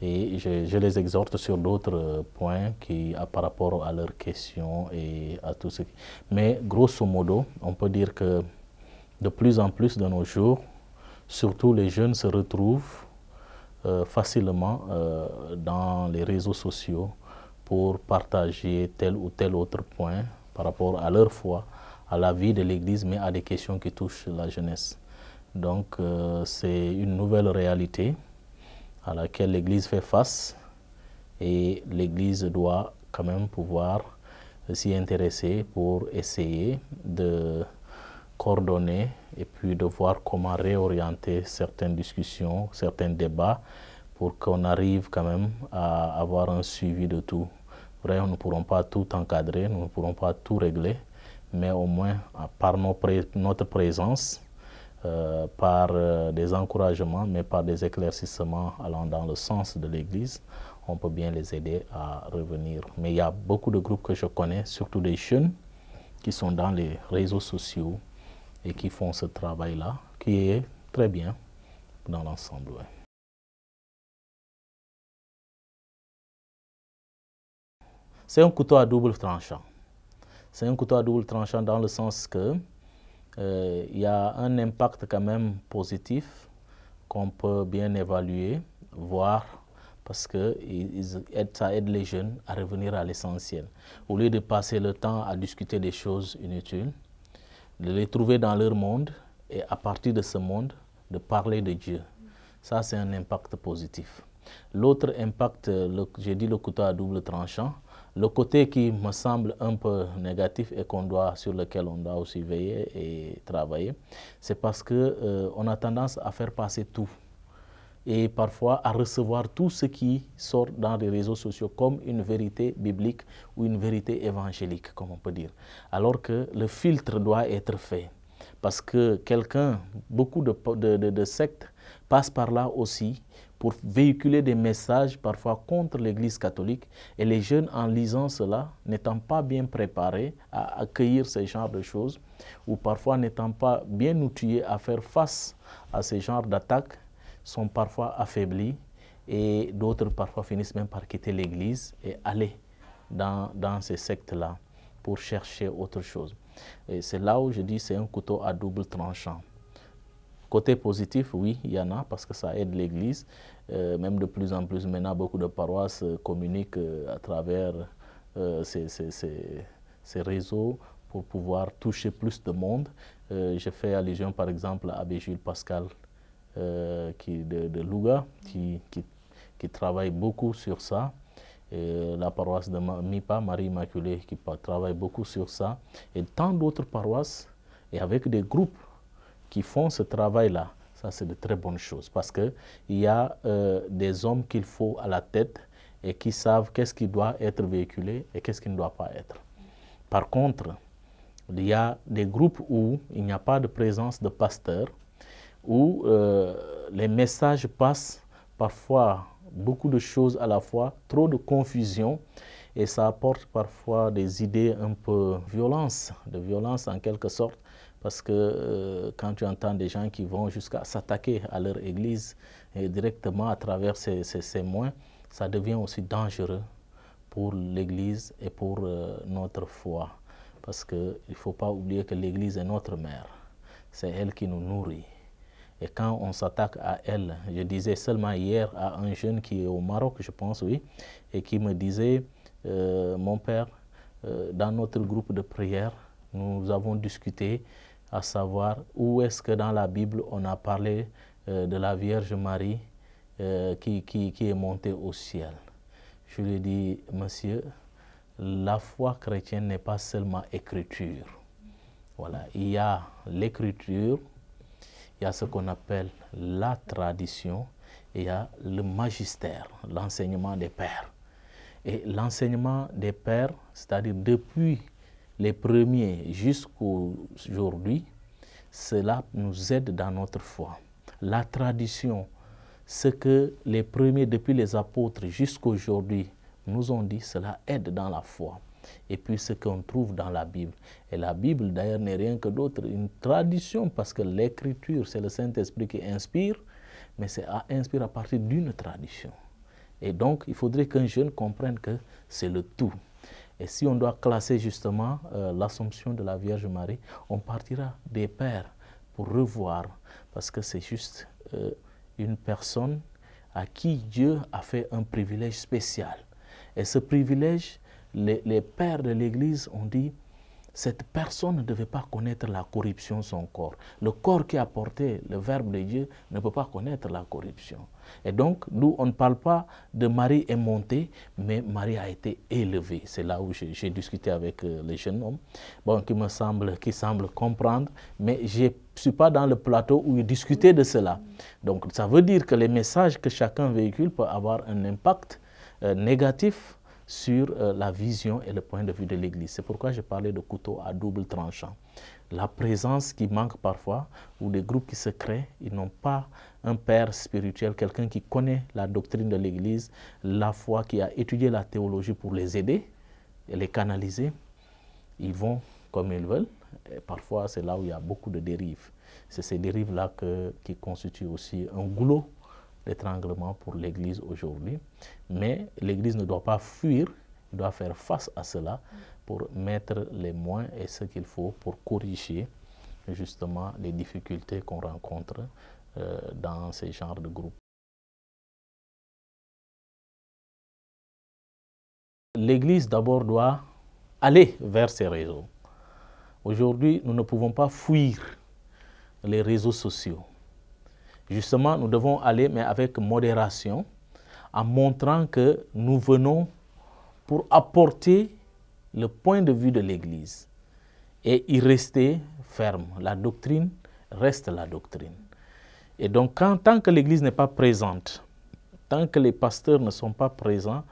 et je les exhorte sur d'autres points par rapport à leurs questions et à tout ce qui... Mais grosso modo, on peut dire que de plus en plus de nos jours, surtout les jeunes se retrouvent facilement dans les réseaux sociaux pour partager tel ou tel autre point par rapport à leur foi, à la vie de l'Église, mais à des questions qui touchent la jeunesse. Donc c'est une nouvelle réalité à laquelle l'Église fait face et l'Église doit quand même pouvoir s'y intéresser pour essayer de coordonner et puis de voir comment réorienter certaines discussions, certains débats pour qu'on arrive quand même à avoir un suivi de tout. Vrai, nous ne pourrons pas tout encadrer, nous ne pourrons pas tout régler, mais au moins par notre présence, par des encouragements, mais par des éclaircissements allant dans le sens de l'Église, on peut bien les aider à revenir. Mais il y a beaucoup de groupes que je connais, surtout des jeunes, qui sont dans les réseaux sociaux et qui font ce travail-là, qui est très bien dans l'ensemble. Ouais. C'est un couteau à double tranchant. C'est un couteau à double tranchant dans le sens que y a un impact quand même positif qu'on peut bien évaluer, voir, parce que ça aide les jeunes à revenir à l'essentiel. Au lieu de passer le temps à discuter des choses inutiles, de les trouver dans leur monde et à partir de ce monde, de parler de Dieu. Ça, c'est un impact positif. L'autre impact, j'ai dit le couteau à double tranchant, le côté qui me semble un peu négatif et sur lequel on doit aussi veiller et travailler, c'est parce qu'on a tendance à faire passer tout et parfois à recevoir tout ce qui sort dans les réseaux sociaux comme une vérité biblique ou une vérité évangélique, comme on peut dire. Alors que le filtre doit être fait parce que beaucoup de sectes passent par là aussi pour véhiculer des messages parfois contre l'Église catholique et les jeunes en lisant cela, n'étant pas bien préparés à accueillir ce genre de choses ou parfois n'étant pas bien outillés à faire face à ce genre d'attaques, sont parfois affaiblis et d'autres parfois finissent même par quitter l'Église et aller dans ces sectes-là pour chercher autre chose. Et c'est là où je dis c'est un couteau à double tranchant. Côté positif, oui, il y en a parce que ça aide l'Église. Même de plus en plus maintenant, beaucoup de paroisses communiquent à travers ces réseaux pour pouvoir toucher plus de monde. Je fais allusion par exemple à Abbé Jules Pascal de Louga qui travaille beaucoup sur ça. La paroisse de Mipa, Marie Immaculée, qui travaille beaucoup sur ça. Et tant d'autres paroisses et avec des groupes qui font ce travail-là. Ça, c'est de très bonnes choses parce qu'il y a des hommes qu'il faut à la tête et qui savent qu'est-ce qui doit être véhiculé et qu'est-ce qui ne doit pas être. Par contre, il y a des groupes où il n'y a pas de présence de pasteur, où les messages passent parfois beaucoup de choses à la fois, trop de confusion, et ça apporte parfois des idées un peu de violence en quelque sorte, parce que quand tu entends des gens qui vont jusqu'à s'attaquer à leur église et directement à travers ces moyens, ça devient aussi dangereux pour l'église et pour notre foi. Parce qu'il ne faut pas oublier que l'église est notre mère. C'est elle qui nous nourrit. Et quand on s'attaque à elle, je disais seulement hier à un jeune qui est au Maroc, je pense, oui, et qui me disait, mon père, dans notre groupe de prière, nous avons discuté à savoir où est-ce que dans la Bible on a parlé de la Vierge Marie qui est montée au ciel. Je lui ai dit, monsieur, la foi chrétienne n'est pas seulement écriture. Voilà, il y a l'écriture, il y a ce qu'on appelle la tradition, et il y a le magistère, l'enseignement des pères. Et l'enseignement des pères, c'est-à-dire depuis les premiers jusqu'aujourd'hui, cela nous aide dans notre foi. La tradition, ce que les premiers depuis les apôtres jusqu'aujourd'hui nous ont dit, cela aide dans la foi. Et puis ce qu'on trouve dans la Bible. Et la Bible d'ailleurs n'est rien que d'autre, une tradition, parce que l'écriture, c'est le Saint-Esprit qui inspire, mais c'est inspire à partir d'une tradition. Et donc il faudrait qu'un jeune comprenne que c'est le tout. Et si on doit classer justement l'Assomption de la Vierge Marie, on partira des pères pour revoir, parce que c'est juste une personne à qui Dieu a fait un privilège spécial. Et ce privilège, les pères de l'Église ont dit, cette personne ne devait pas connaître la corruption de son corps. Le corps qui a porté le Verbe de Dieu ne peut pas connaître la corruption. Et donc, nous, on ne parle pas de Marie est montée, mais Marie a été élevée. C'est là où j'ai discuté avec les jeunes hommes, bon, qui semblent comprendre, mais je ne suis pas dans le plateau où ils discutaient de cela. Donc, ça veut dire que les messages que chacun véhicule peuvent avoir un impact négatif sur la vision et le point de vue de l'Église. C'est pourquoi je parlais de couteau à double tranchant. La présence qui manque parfois, ou des groupes qui se créent, ils n'ont pas un père spirituel, quelqu'un qui connaît la doctrine de l'Église, la foi, qui a étudié la théologie pour les aider et les canaliser. Ils vont comme ils veulent. Et parfois, c'est là où il y a beaucoup de dérives. C'est ces dérives-là qui constituent aussi un goulot d'étranglement pour l'Église aujourd'hui. Mais l'Église ne doit pas fuir, elle doit faire face à cela pour mettre les moyens et ce qu'il faut pour corriger justement les difficultés qu'on rencontre dans ces genres de groupes. L'Église d'abord doit aller vers ces réseaux. Aujourd'hui, nous ne pouvons pas fuir les réseaux sociaux. Justement, nous devons aller, mais avec modération, en montrant que nous venons pour apporter le point de vue de l'Église et y rester ferme. La doctrine reste la doctrine. Et donc, tant que l'Église n'est pas présente, tant que les pasteurs ne sont pas présents,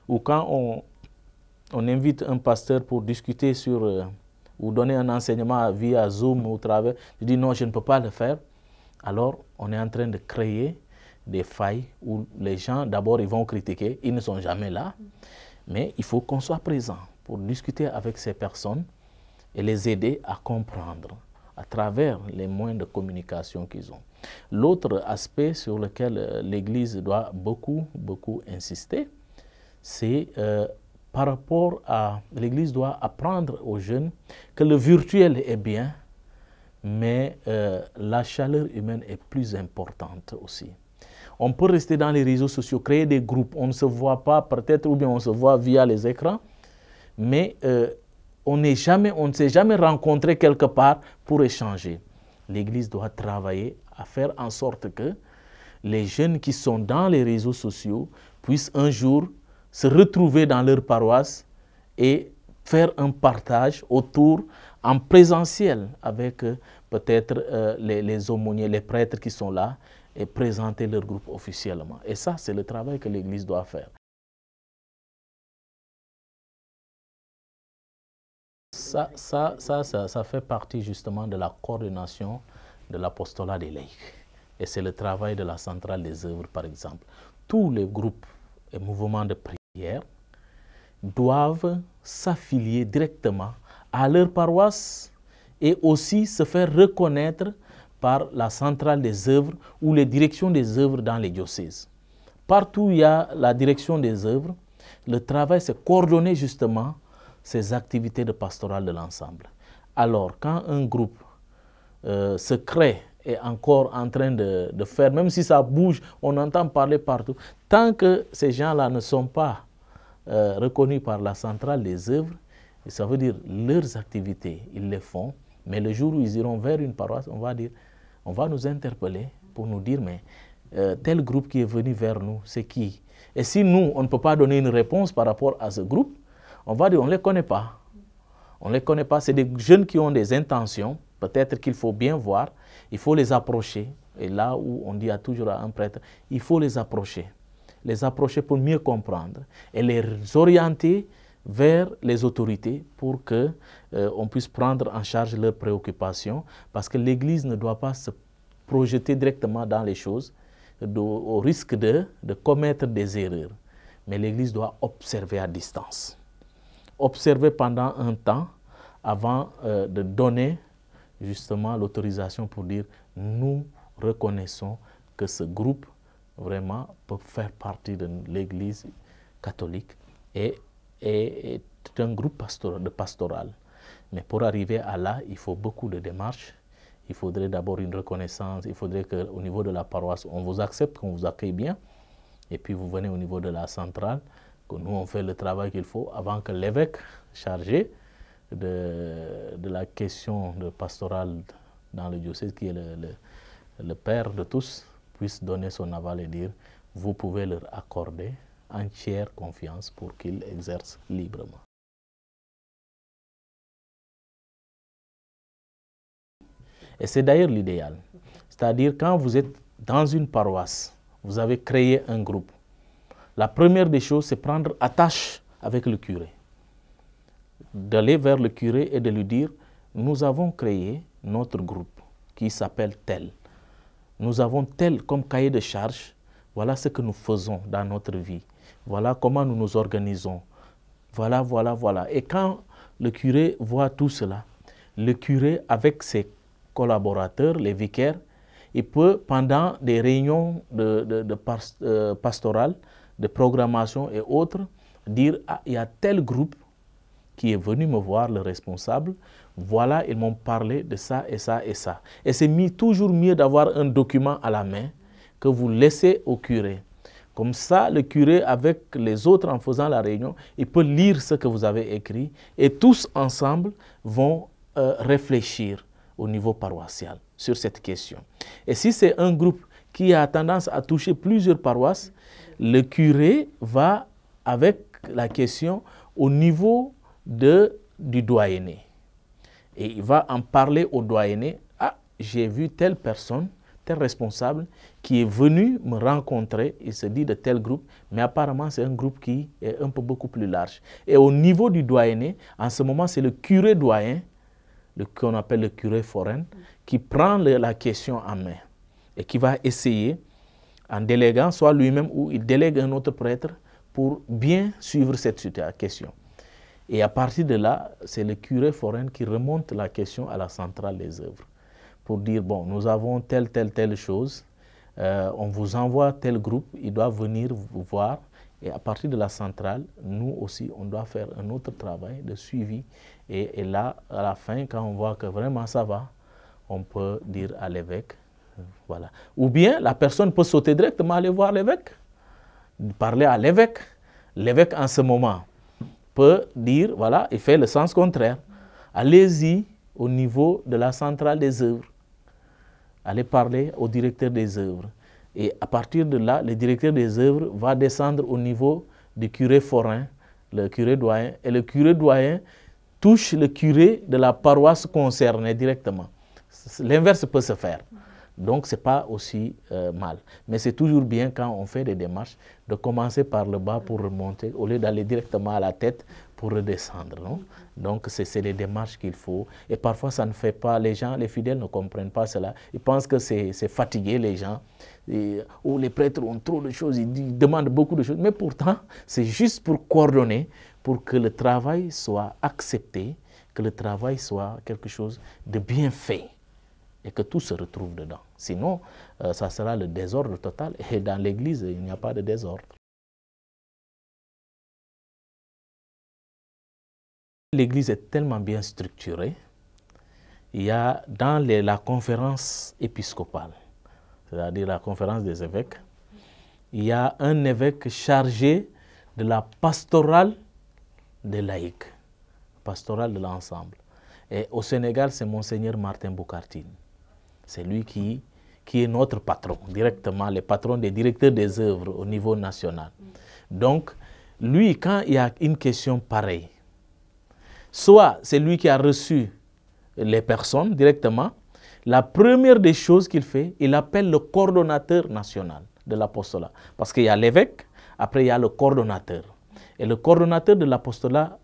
ou quand on invite un pasteur pour discuter sur, ou donner un enseignement via Zoom ou travers, je dis non, je ne peux pas le faire, alors on est en train de créer des failles où les gens, d'abord, ils vont critiquer, ils ne sont jamais là, mais il faut qu'on soit présent pour discuter avec ces personnes et les aider à comprendre, à travers les moyens de communication qu'ils ont. L'autre aspect sur lequel l'Église doit beaucoup insister, c'est par rapport à... L'Église doit apprendre aux jeunes que le virtuel est bien, mais la chaleur humaine est plus importante aussi. On peut rester dans les réseaux sociaux, créer des groupes, on ne se voit pas peut-être, ou bien on se voit via les écrans, mais on ne s'est jamais rencontré quelque part pour échanger. L'Église doit travailler à faire en sorte que les jeunes qui sont dans les réseaux sociaux puissent un jour se retrouver dans leur paroisse et faire un partage autour en présentiel avec peut-être les aumôniers, les prêtres qui sont là et présenter leur groupe officiellement. Et ça, c'est le travail que l'Église doit faire. Ça fait partie justement de la coordination de l'apostolat des laïcs. Et c'est le travail de la centrale des œuvres, par exemple. Tous les groupes et mouvements de prière doivent s'affilier directement à leur paroisse et aussi se faire reconnaître par la centrale des œuvres ou les directions des œuvres dans les diocèses. Partout où il y a la direction des œuvres, le travail c'est coordonner justement ces activités de pastoral de l'ensemble. Alors, quand un groupe se crée et encore en train de faire, même si ça bouge, on entend parler partout, tant que ces gens-là ne sont pas reconnus par la centrale des œuvres, ça veut dire leurs activités, ils les font, mais le jour où ils iront vers une paroisse, on va nous interpeller pour nous dire, mais tel groupe qui est venu vers nous, c'est qui? Et si nous, on ne peut pas donner une réponse par rapport à ce groupe, on va dire, on ne les connaît pas. On ne les connaît pas. C'est des jeunes qui ont des intentions. Peut-être qu'il faut bien voir. Il faut les approcher. Et là où on dit toujours à un prêtre, il faut les approcher. Les approcher pour mieux comprendre. Et les orienter vers les autorités pour qu'on puisse prendre en charge leurs préoccupations. Parce que l'Église ne doit pas se projeter directement dans les choses au risque de commettre des erreurs. Mais l'Église doit observer à distance. Observer pendant un temps avant de donner justement l'autorisation pour dire nous reconnaissons que ce groupe vraiment peut faire partie de l'Église catholique et est un groupe pastoral. Mais pour arriver à là, il faut beaucoup de démarches. Il faudrait d'abord une reconnaissance. Il faudrait qu'au niveau de la paroisse, on vous accepte, qu'on vous accueille bien. Et puis vous venez au niveau de la centrale, que nous on fait le travail qu'il faut avant que l'évêque chargé de la question de pastorale dans le diocèse, qui est le père de tous, puisse donner son aval et dire vous pouvez leur accorder entière confiance pour qu'ils exercent librement. Et c'est d'ailleurs l'idéal. C'est-à-dire quand vous êtes dans une paroisse, vous avez créé un groupe. La première des choses, c'est prendre attache avec le curé. D'aller vers le curé et de lui dire, nous avons créé notre groupe qui s'appelle tel. Nous avons tel comme cahier de charge. Voilà ce que nous faisons dans notre vie. Voilà comment nous nous organisons. Voilà. Et quand le curé voit tout cela, le curé avec ses collaborateurs, les vicaires, il peut, pendant des réunions pastorales, de programmation et autres, dire ah, il y a tel groupe qui est venu me voir, le responsable, voilà, ils m'ont parlé de ça et ça et ça. Et c'est toujours mieux d'avoir un document à la main que vous laissez au curé. Comme ça, le curé, avec les autres en faisant la réunion, il peut lire ce que vous avez écrit et tous ensemble vont réfléchir au niveau paroissial sur cette question. Et si c'est un groupe qui a tendance à toucher plusieurs paroisses, le curé va avec la question au niveau du doyenné. Et il va en parler au doyenné. Ah, j'ai vu telle personne, tel responsable qui est venu me rencontrer, il se dit de tel groupe, mais apparemment c'est un groupe qui est un peu beaucoup plus large. Et au niveau du doyenné, en ce moment c'est le curé doyen, qu'on appelle le curé forain, qui prend la question en main et qui va essayer, en déléguant, soit lui-même ou il délègue un autre prêtre, pour bien suivre cette question. Et à partir de là, c'est le curé forain qui remonte la question à la centrale des œuvres. pour dire, bon, nous avons telle chose, on vous envoie tel groupe, il doit venir vous voir, et à partir de la centrale, nous aussi, on doit faire un autre travail de suivi, et là, à la fin, quand on voit que vraiment ça va, on peut dire à l'évêque, voilà. Ou bien, la personne peut sauter directement aller voir l'évêque, parler à l'évêque. L'évêque, en ce moment, peut dire, voilà, il fait le sens contraire. Allez-y au niveau de la centrale des œuvres. Allez parler au directeur des œuvres. Et à partir de là, le directeur des œuvres va descendre au niveau du curé forain, le curé doyen. Et le curé doyen touche le curé de la paroisse concernée directement. L'inverse peut se faire. Donc, ce n'est pas aussi mal. Mais c'est toujours bien quand on fait des démarches de commencer par le bas pour remonter, au lieu d'aller directement à la tête pour redescendre. Non? Donc, c'est les démarches qu'il faut. Et parfois, ça ne fait pas, les gens, les fidèles ne comprennent pas cela. Ils pensent que c'est fatigué, les gens. Ou les prêtres ont trop de choses, ils demandent beaucoup de choses. Mais pourtant, c'est juste pour coordonner, pour que le travail soit accepté, que le travail soit quelque chose de bien fait. Et que tout se retrouve dedans. Sinon, ça sera le désordre total. Et dans l'Église, il n'y a pas de désordre. L'Église est tellement bien structurée. Il y a dans la conférence épiscopale, c'est-à-dire la conférence des évêques, il y a un évêque chargé de la pastorale des laïcs, pastorale de l'ensemble. Et au Sénégal, c'est Monseigneur Martin Boukartine. C'est lui qui est notre patron, directement, le patron des directeurs des œuvres au niveau national. Donc, lui, quand il y a une question pareille, soit c'est lui qui a reçu les personnes directement, la première des choses qu'il fait, il appelle le coordonnateur national de l'apostolat. Parce qu'il y a l'évêque, après il y a le coordonnateur. Et le coordonnateur de l'apostolat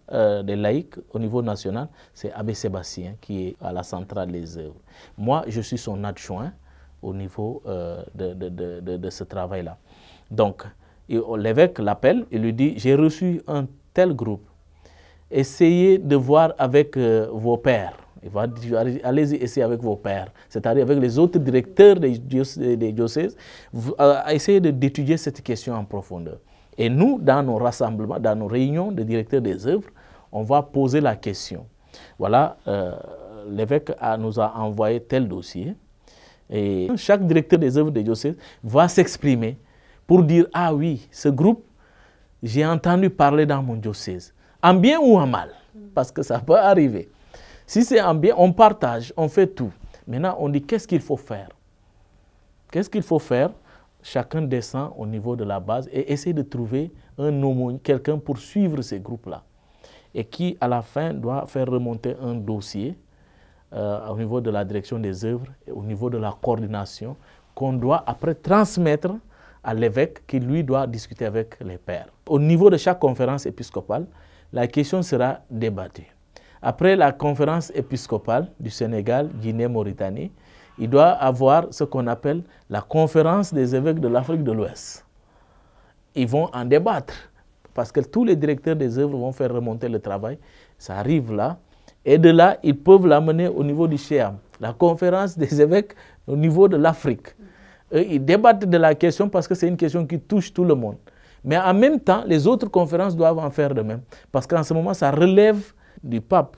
des laïcs au niveau national, c'est Abbé Sébastien qui est à la centrale des œuvres. Moi, je suis son adjoint au niveau de ce travail-là. Donc, l'évêque l'appelle et lui dit, j'ai reçu un tel groupe. Essayez de voir avec vos pères. Il va dire, allez-y essayer avec vos pères, c'est-à-dire avec les autres directeurs des diocèses, essayez d'étudier cette question en profondeur. Et nous, dans nos rassemblements, dans nos réunions de directeurs des œuvres, on va poser la question. Voilà, l'évêque nous a envoyé tel dossier. Et chaque directeur des œuvres des diocèses va s'exprimer pour dire, ah oui, ce groupe, j'ai entendu parler dans mon diocèse. En bien ou en mal, parce que ça peut arriver. Si c'est en bien, on partage, on fait tout. Maintenant, on dit, qu'est-ce qu'il faut faire? Qu'est-ce qu'il faut faire? Chacun descend au niveau de la base et essaie de trouver quelqu'un pour suivre ces groupes-là. Et qui, à la fin, doit faire remonter un dossier au niveau de la direction des œuvres, et au niveau de la coordination, qu'on doit après transmettre à l'évêque qui, lui, doit discuter avec les pères. Au niveau de chaque conférence épiscopale, la question sera débattue. Après la conférence épiscopale du Sénégal, Guinée, Mauritanie, il doit avoir ce qu'on appelle la conférence des évêques de l'Afrique de l'Ouest. Ils vont en débattre parce que tous les directeurs des œuvres vont faire remonter le travail. Ça arrive là. Et de là, ils peuvent l'amener au niveau du Chéam, la conférence des évêques au niveau de l'Afrique. Ils débattent de la question parce que c'est une question qui touche tout le monde. Mais en même temps, les autres conférences doivent en faire de même. Parce qu'en ce moment, ça relève du pape.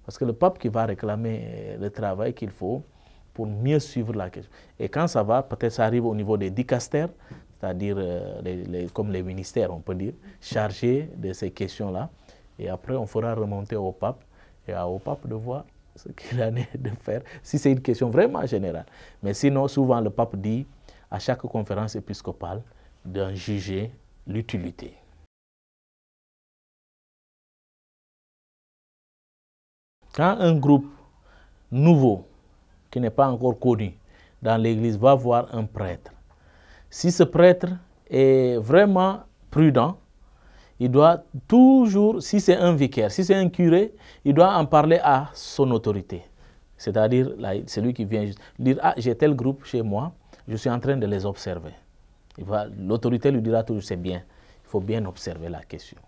Parce que le pape qui va réclamer le travail qu'il faut pour mieux suivre la question. Et quand ça va, peut-être ça arrive au niveau des dicastères, c'est-à-dire comme les ministères, on peut dire, chargés de ces questions-là. Et après, on fera remonter au pape, et au pape de voir ce qu'il en est de faire, si c'est une question vraiment générale. Mais sinon, souvent, le pape dit à chaque conférence épiscopale d'en juger l'utilité. Quand un groupe nouveau, qui n'est pas encore connu dans l'Église, va voir un prêtre, si ce prêtre est vraiment prudent, il doit toujours, si c'est un vicaire, si c'est un curé, il doit en parler à son autorité. C'est-à-dire celui qui vient dire, ah, j'ai tel groupe chez moi, je suis en train de les observer. L'autorité lui dira toujours, c'est bien, il faut bien observer la question.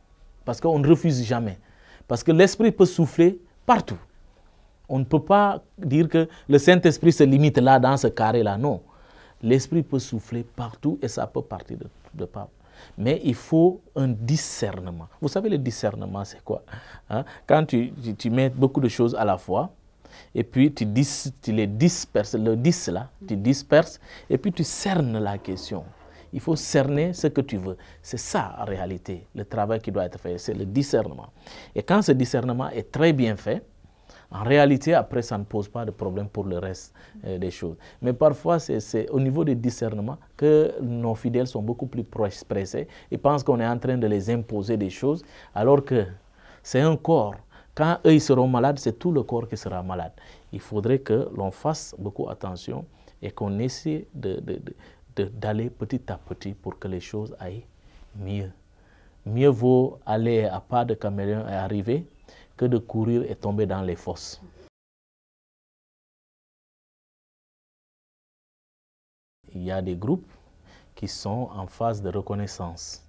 Parce qu'on ne refuse jamais. Parce que l'esprit peut souffler partout. On ne peut pas dire que le Saint-Esprit se limite là, dans ce carré-là. Non. L'Esprit peut souffler partout et ça peut partir de partout. Mais il faut un discernement. Vous savez, le discernement, c'est quoi? Hein? Quand tu mets beaucoup de choses à la fois, et puis tu les disperses, le 10 là, tu disperses, et puis tu cernes la question. Il faut cerner ce que tu veux. C'est ça, en réalité, le travail qui doit être fait, c'est le discernement. Et quand ce discernement est très bien fait, en réalité, après, ça ne pose pas de problème pour le reste des choses. Mais parfois, c'est au niveau du discernement que nos fidèles sont beaucoup plus pressés. Ils pensent qu'on est en train de les imposer des choses, alors que c'est un corps. Quand eux, ils seront malades, c'est tout le corps qui sera malade. Il faudrait que l'on fasse beaucoup attention et qu'on essaie d'aller petit à petit pour que les choses aillent mieux. Mieux vaut aller à pas de caméléon et arriver que de courir et tomber dans les fosses. Il y a des groupes qui sont en phase de reconnaissance.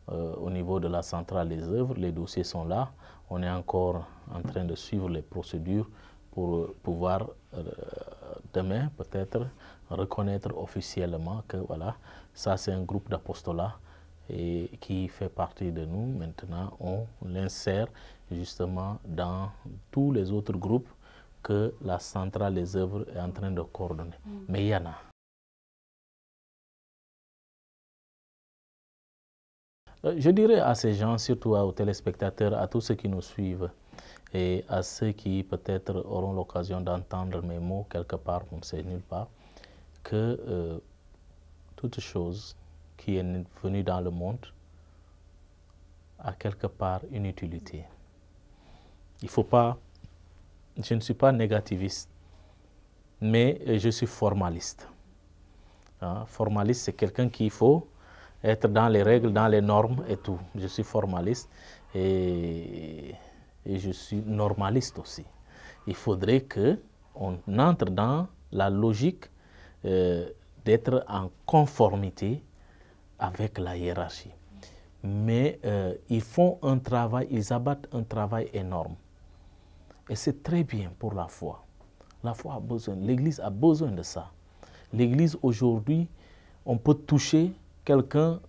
Au niveau de la centrale des œuvres, les dossiers sont là. On est encore en train de suivre les procédures pour pouvoir demain peut-être reconnaître officiellement que voilà, ça c'est un groupe d'apostolat et qui fait partie de nous. Maintenant, on l'insère justement dans tous les autres groupes que la centrale des œuvres est en train de coordonner. Mais il y en a. Je dirais à ces gens, surtout aux téléspectateurs, à tous ceux qui nous suivent et à ceux qui peut-être auront l'occasion d'entendre mes mots quelque part, on ne sait nulle part, que toute chose qui est venue dans le monde a quelque part une utilité. Il faut pas, je ne suis pas négativiste, mais je suis formaliste. Hein? Formaliste, c'est quelqu'un qu'il faut être dans les règles, dans les normes et tout. Je suis formaliste et je suis normaliste aussi. Il faudrait qu'on entre dans la logique d'être en conformité avec la hiérarchie. Mais ils font un travail, ils abattent un travail énorme. Et c'est très bien pour la foi. La foi a besoin, l'Église a besoin de ça. L'Église aujourd'hui, on peut toucher quelqu'un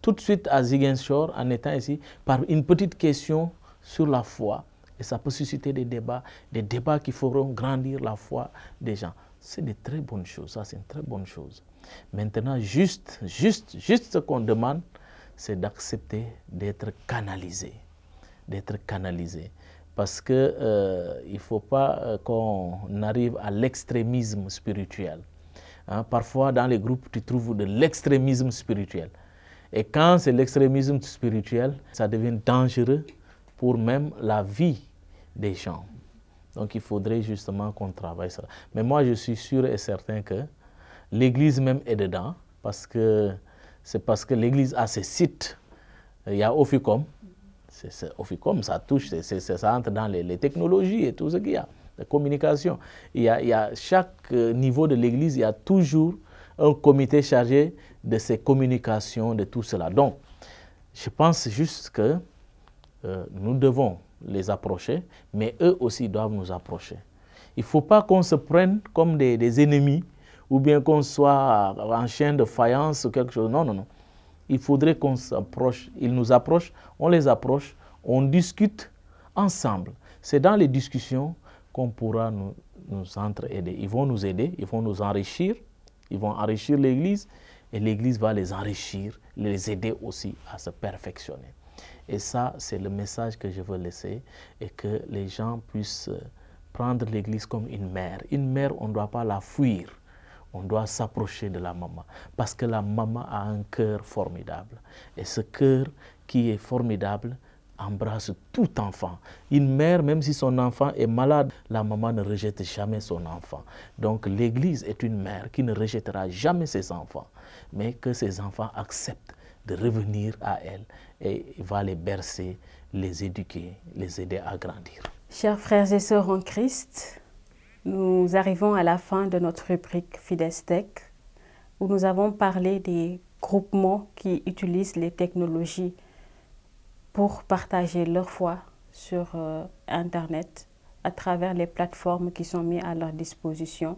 tout de suite à Ziguinchor en étant ici par une petite question sur la foi. Et ça peut susciter des débats qui feront grandir la foi des gens. C'est de très bonnes choses, ça c'est une très bonne chose. Maintenant, juste ce qu'on demande, c'est d'accepter d'être canalisé. D'être canalisé. Parce qu'il ne faut pas qu'on arrive à l'extrémisme spirituel. Hein, parfois, dans les groupes, tu trouves de l'extrémisme spirituel. Et quand c'est l'extrémisme spirituel, ça devient dangereux pour même la vie des gens. Donc, il faudrait justement qu'on travaille ça. Mais moi, je suis sûr et certain que l'Église même est dedans, c'est parce que l'Église a ses sites. Il y a Oficom. Oficom, ça touche, ça entre dans les technologies et tout ce qu'il y a, la communication. Il y a chaque niveau de l'Église, il y a toujours un comité chargé de ces communications, de tout cela. Donc, je pense juste que nous devons les approcher, mais eux aussi doivent nous approcher. Il ne faut pas qu'on se prenne comme des ennemis, ou bien qu'on soit en chien de faïence ou quelque chose. Non, non, non. Il faudrait qu'on s'approche, ils nous approchent, on les approche, on discute ensemble. C'est dans les discussions qu'on pourra nous entraider. Ils vont nous aider, ils vont nous enrichir, ils vont enrichir l'Église et l'Église va les enrichir, les aider aussi à se perfectionner. Et ça, c'est le message que je veux laisser et que les gens puissent prendre l'Église comme une mère. Une mère, on ne doit pas la fuir. On doit s'approcher de la maman parce que la maman a un cœur formidable. Et ce cœur qui est formidable embrasse tout enfant. Une mère, même si son enfant est malade, la maman ne rejette jamais son enfant. Donc l'Église est une mère qui ne rejettera jamais ses enfants, mais que ses enfants acceptent de revenir à elle et va les bercer, les éduquer, les aider à grandir. Chers frères et sœurs en Christ, nous arrivons à la fin de notre rubrique Fidestech, où nous avons parlé des groupements qui utilisent les technologies pour partager leur foi sur Internet à travers les plateformes qui sont mises à leur disposition.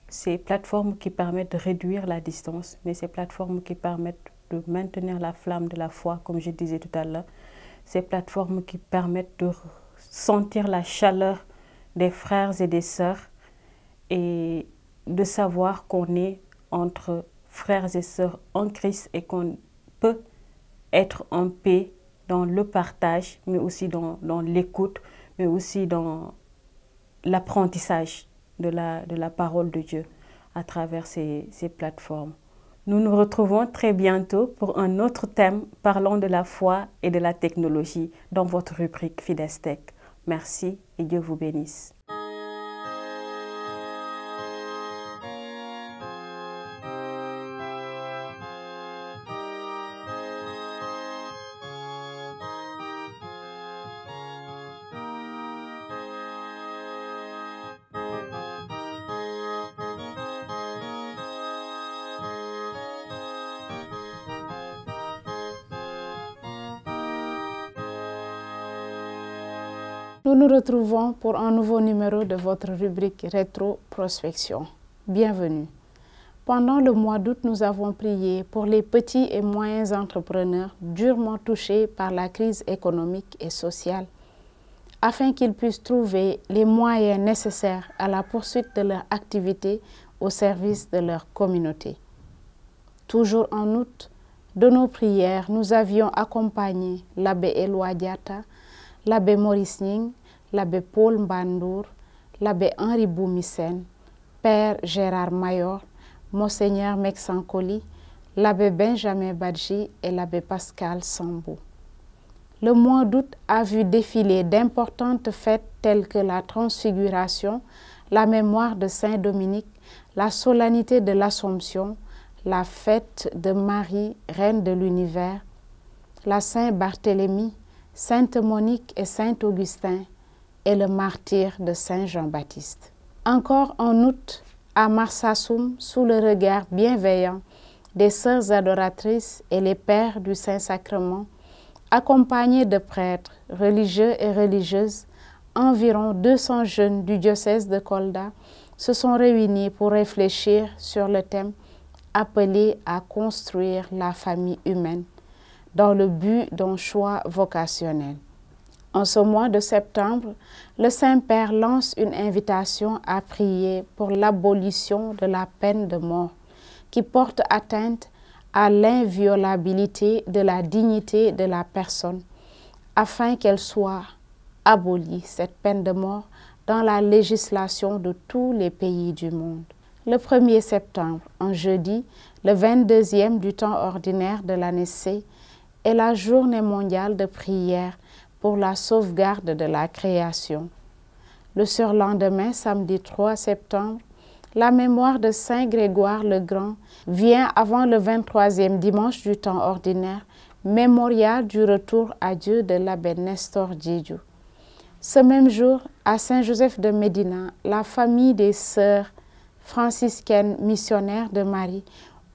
Ces plateformes qui permettent de réduire la distance, mais ces plateformes qui permettent de maintenir la flamme de la foi, comme je disais tout à l'heure. Ces plateformes qui permettent de sentir la chaleur des frères et des sœurs et de savoir qu'on est entre frères et sœurs en Christ et qu'on peut être en paix dans le partage, mais aussi dans l'écoute, mais aussi dans l'apprentissage de la parole de Dieu à travers ces plateformes. Nous nous retrouvons très bientôt pour un autre thème parlant de la foi et de la technologie dans votre rubrique Fidestech. Merci et Dieu vous bénisse. Nous nous retrouvons pour un nouveau numéro de votre rubrique Rétro-prospection. Bienvenue. Pendant le mois d'août, nous avons prié pour les petits et moyens entrepreneurs durement touchés par la crise économique et sociale, afin qu'ils puissent trouver les moyens nécessaires à la poursuite de leur activité au service de leur communauté. Toujours en août, de nos prières, nous avions accompagné l'abbé Éloi Diatta, l'abbé Maurice Ning, l'abbé Paul Mbandour, l'abbé Henri Boumisen, Père Gérard Mayor, Monseigneur Mexancoli, l'abbé Benjamin Badji et l'abbé Pascal Sambou. Le mois d'août a vu défiler d'importantes fêtes telles que la Transfiguration, la mémoire de Saint Dominique, la solennité de l'Assomption, la fête de Marie, Reine de l'Univers, la Saint-Barthélemy, Sainte Monique et Saint Augustin et le martyre de Saint Jean-Baptiste. Encore en août, à Marsassoum, sous le regard bienveillant des sœurs adoratrices et les pères du Saint-Sacrement, accompagnés de prêtres, religieux et religieuses, environ 200 jeunes du diocèse de Kolda se sont réunis pour réfléchir sur le thème appelé à construire la famille humaine dans le but d'un choix vocationnel. En ce mois de septembre, le Saint-Père lance une invitation à prier pour l'abolition de la peine de mort qui porte atteinte à l'inviolabilité de la dignité de la personne afin qu'elle soit abolie, cette peine de mort, dans la législation de tous les pays du monde. Le 1er septembre, un jeudi, le 22e du temps ordinaire de l'année C, est la journée mondiale de prière pour la sauvegarde de la création. Le surlendemain, samedi 3 septembre, la mémoire de Saint Grégoire le Grand vient avant le 23e dimanche du temps ordinaire, mémorial du retour à Dieu de l'abbé Nestor Djidju. Ce même jour, à Saint-Joseph de Médina, la famille des sœurs franciscaines missionnaires de Marie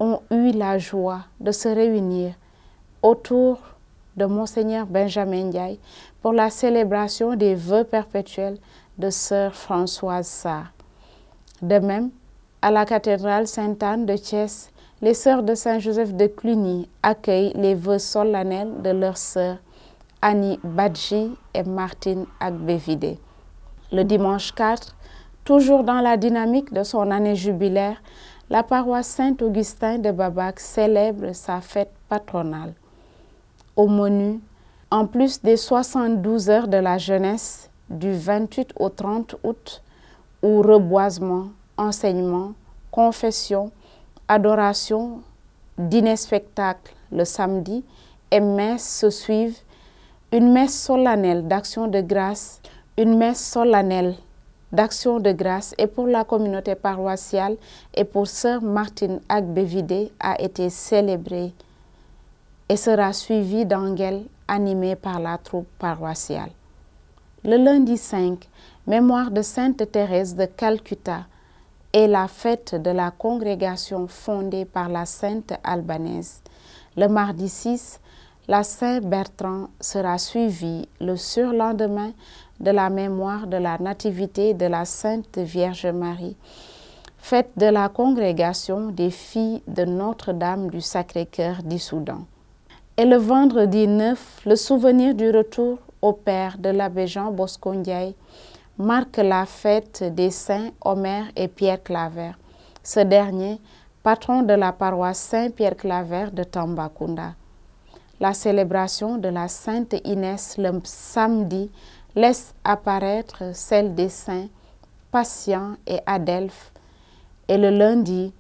ont eu la joie de se réunir autour de Monseigneur Benjamin Ndiaye pour la célébration des vœux perpétuels de sœur Françoise Sarr. De même, à la cathédrale Sainte-Anne de Thiès, les sœurs de Saint-Joseph de Cluny accueillent les vœux solennels de leurs sœurs Annie Badji et Martine Agbevide. Le dimanche 4, toujours dans la dynamique de son année jubilaire, la paroisse Saint-Augustin de Babac célèbre sa fête patronale. Au menu, en plus des 72 heures de la jeunesse du 28 au 30 août, où reboisement, enseignement, confession, adoration, dîner-spectacle le samedi et messe se suivent, une messe solennelle d'action de grâce, une messe solennelle d'action de grâce et pour la communauté paroissiale et pour sœur Martine Agbevide a été célébrée et sera suivie d'Angel animée par la troupe paroissiale. Le lundi 5, mémoire de Sainte Thérèse de Calcutta est la fête de la congrégation fondée par la Sainte Albanaise. Le mardi 6, La Saint-Bertrand sera suivie le surlendemain de la mémoire de la Nativité de la Sainte Vierge Marie, fête de la congrégation des filles de Notre-Dame du Sacré-Cœur d'Issoudun. Et le vendredi 9, le souvenir du retour au Père de l'abbé Jean Bosco Ndiaye marque la fête des saints Omer et Pierre Claver. Ce dernier, patron de la paroisse Saint-Pierre Claver de Tambacounda. La célébration de la Sainte Inès le samedi laisse apparaître celle des saints Patient et Adelphe, et le lundi,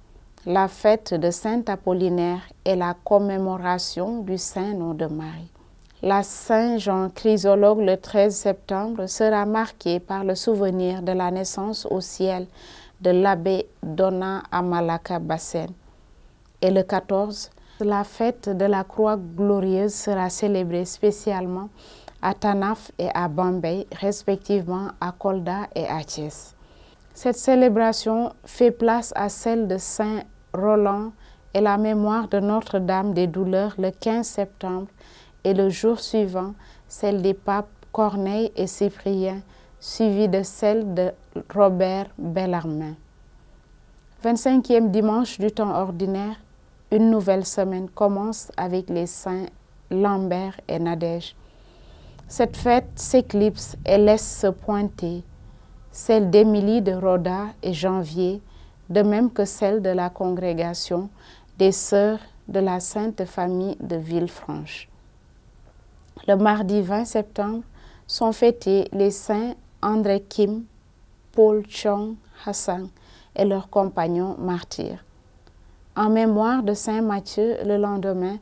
la fête de Saint Apollinaire et la commémoration du Saint-Nom de Marie. La Saint-Jean Chrysologue le 13 septembre sera marquée par le souvenir de la naissance au ciel de l'abbé Dona Amalaka Bassène. Et le 14, la fête de la Croix glorieuse sera célébrée spécialement à Tanaf et à Bambey, respectivement à Kolda et à Thiès. Cette célébration fait place à celle de Saint Roland et la mémoire de Notre-Dame des Douleurs le 15 septembre et le jour suivant, celle des papes Corneille et Cyprien, suivie de celle de Robert Bellarmin. 25e dimanche du temps ordinaire, une nouvelle semaine commence avec les saints Lambert et Nadège. Cette fête s'éclipse et laisse se pointer celle d'Émilie de Roda et Janvier, de même que celle de la congrégation des Sœurs de la Sainte Famille de Villefranche. Le mardi 20 septembre sont fêtés les saints André Kim, Paul Chong Hassan et leurs compagnons martyrs. En mémoire de Saint Matthieu, le lendemain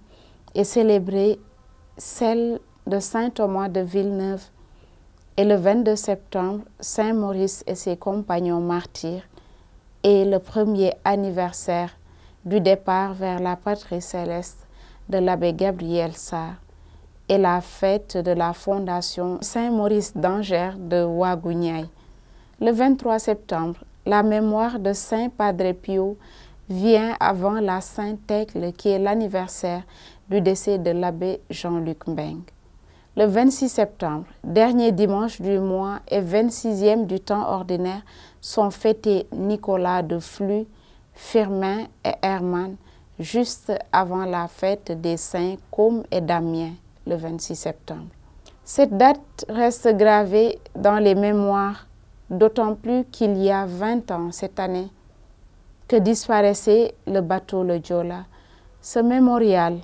est célébrée celle de Saint Thomas de Villeneuve et le 22 septembre, Saint Maurice et ses compagnons martyrs et le premier anniversaire du départ vers la patrie céleste de l'abbé Gabriel Sarr et la fête de la fondation Saint-Maurice d'Angers de Ouagouniaï. Le 23 septembre, la mémoire de Saint Padre Pio vient avant la Saint-Thècle qui est l'anniversaire du décès de l'abbé Jean-Luc Mbeng. Le 26 septembre, dernier dimanche du mois et 26e du temps ordinaire, sont fêtés Nicolas de Flux, Firmin et Hermann, juste avant la fête des saints Côme et Damien, le 26 septembre. Cette date reste gravée dans les mémoires, d'autant plus qu'il y a 20 ans cette année que disparaissait le bateau le Joola. Ce mémorial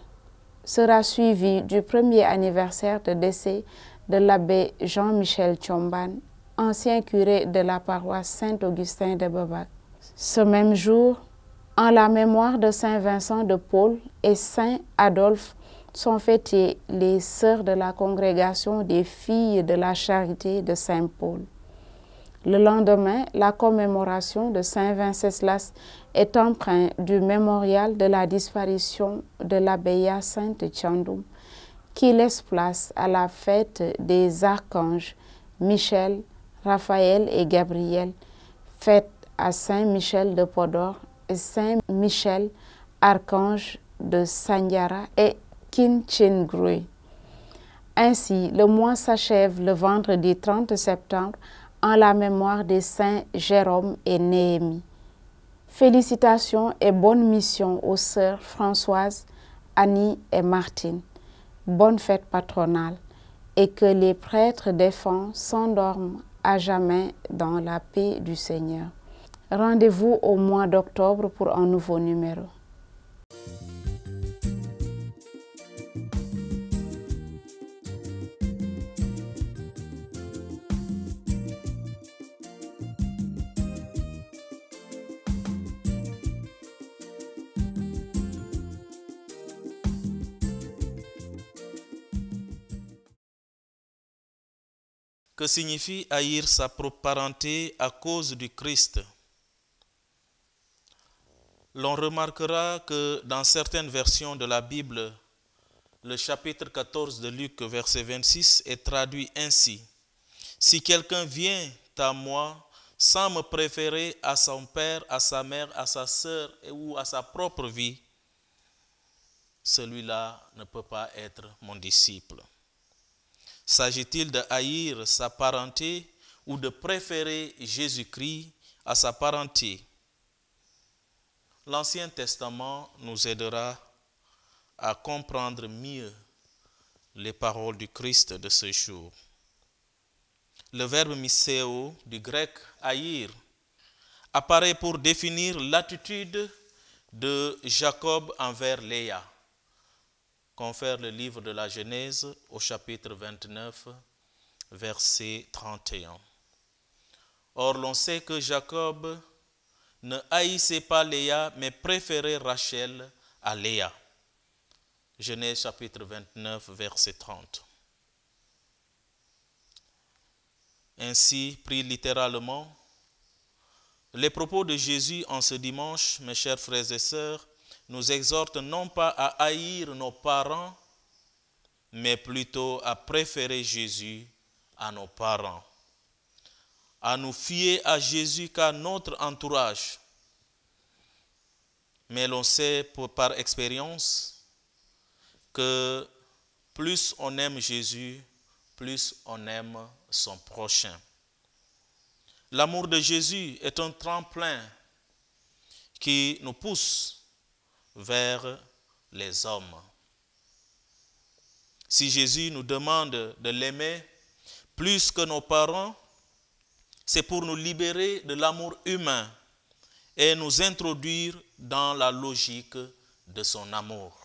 sera suivi du premier anniversaire de décès de l'abbé Jean-Michel Tchomban, ancien curé de la paroisse Saint-Augustin de Babac. Ce même jour, en la mémoire de Saint Vincent de Paul et Saint Adolphe, sont fêtées les sœurs de la congrégation des filles de la charité de Saint Paul. Le lendemain, la commémoration de Saint Venceslas est empreinte du mémorial de la disparition de l'abbaye Sainte Tchandoum, qui laisse place à la fête des archanges Michel, Raphaël et Gabriel, fête à Saint Michel de Podor et Saint Michel, archange de Sandiara et Kinchingrui. Ainsi, le mois s'achève le vendredi 30 septembre en la mémoire des saints Jérôme et Néhémie. Félicitations et bonne mission aux sœurs Françoise, Annie et Martine. Bonne fête patronale et que les prêtres défunts s'endorment à jamais dans la paix du Seigneur. Rendez-vous au mois d'octobre pour un nouveau numéro. Que signifie haïr sa propre parenté à cause du Christ? L'on remarquera que dans certaines versions de la Bible, le chapitre 14 de Luc, verset 26, est traduit ainsi. « Si quelqu'un vient à moi sans me préférer à son père, à sa mère, à sa sœur ou à sa propre vie, celui-là ne peut pas être mon disciple. S'agit-il de haïr sa parenté ou de préférer Jésus-Christ à sa parenté? L'Ancien Testament nous aidera à comprendre mieux les paroles du Christ de ce jour. Le verbe misséo du grec haïr apparaît pour définir l'attitude de Jacob envers Léa. Confère le livre de la Genèse au chapitre 29, verset 31. Or, l'on sait que Jacob ne haïssait pas Léa, mais préférait Rachel à Léa. Genèse chapitre 29, verset 30. Ainsi, pris littéralement, les propos de Jésus en ce dimanche, mes chers frères et sœurs, nous exhortent non pas à haïr nos parents, mais plutôt à préférer Jésus à nos parents, à nous fier à Jésus qu'à notre entourage. Mais l'on sait par expérience que plus on aime Jésus, plus on aime son prochain. L'amour de Jésus est un tremplin qui nous pousse vers les hommes. Si Jésus nous demande de l'aimer plus que nos parents, c'est pour nous libérer de l'amour humain et nous introduire dans la logique de son amour.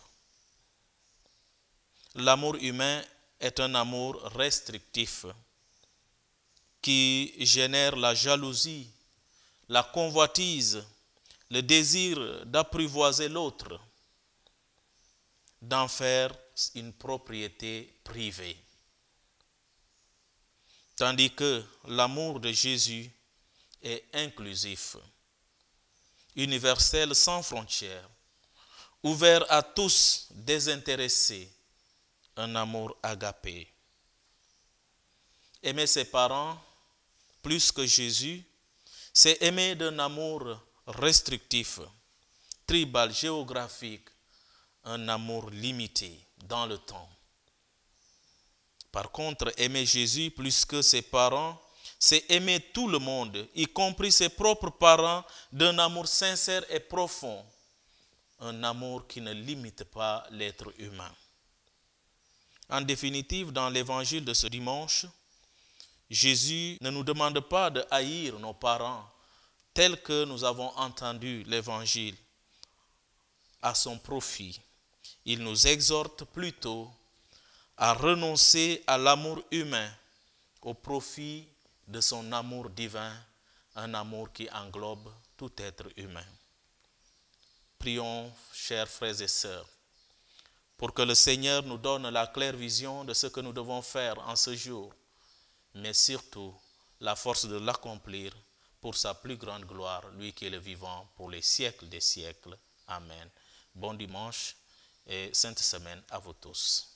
L'amour humain est un amour restrictif qui génère la jalousie, la convoitise, le désir d'apprivoiser l'autre, d'en faire une propriété privée. Tandis que l'amour de Jésus est inclusif, universel sans frontières, ouvert à tous, désintéressé, un amour agapé. Aimer ses parents plus que Jésus, c'est aimer d'un amour restrictif, tribal, géographique, un amour limité dans le temps. Par contre, aimer Jésus plus que ses parents, c'est aimer tout le monde, y compris ses propres parents, d'un amour sincère et profond, un amour qui ne limite pas l'être humain. En définitive, dans l'évangile de ce dimanche, Jésus ne nous demande pas de haïr nos parents tel que nous avons entendu l'évangile à son profit. Il nous exhorte plutôt à renoncer à l'amour humain au profit de son amour divin, un amour qui englobe tout être humain. Prions, chers frères et sœurs, pour que le Seigneur nous donne la claire vision de ce que nous devons faire en ce jour, mais surtout la force de l'accomplir pour sa plus grande gloire, lui qui est le vivant pour les siècles des siècles. Amen. Bon dimanche et sainte semaine à vous tous.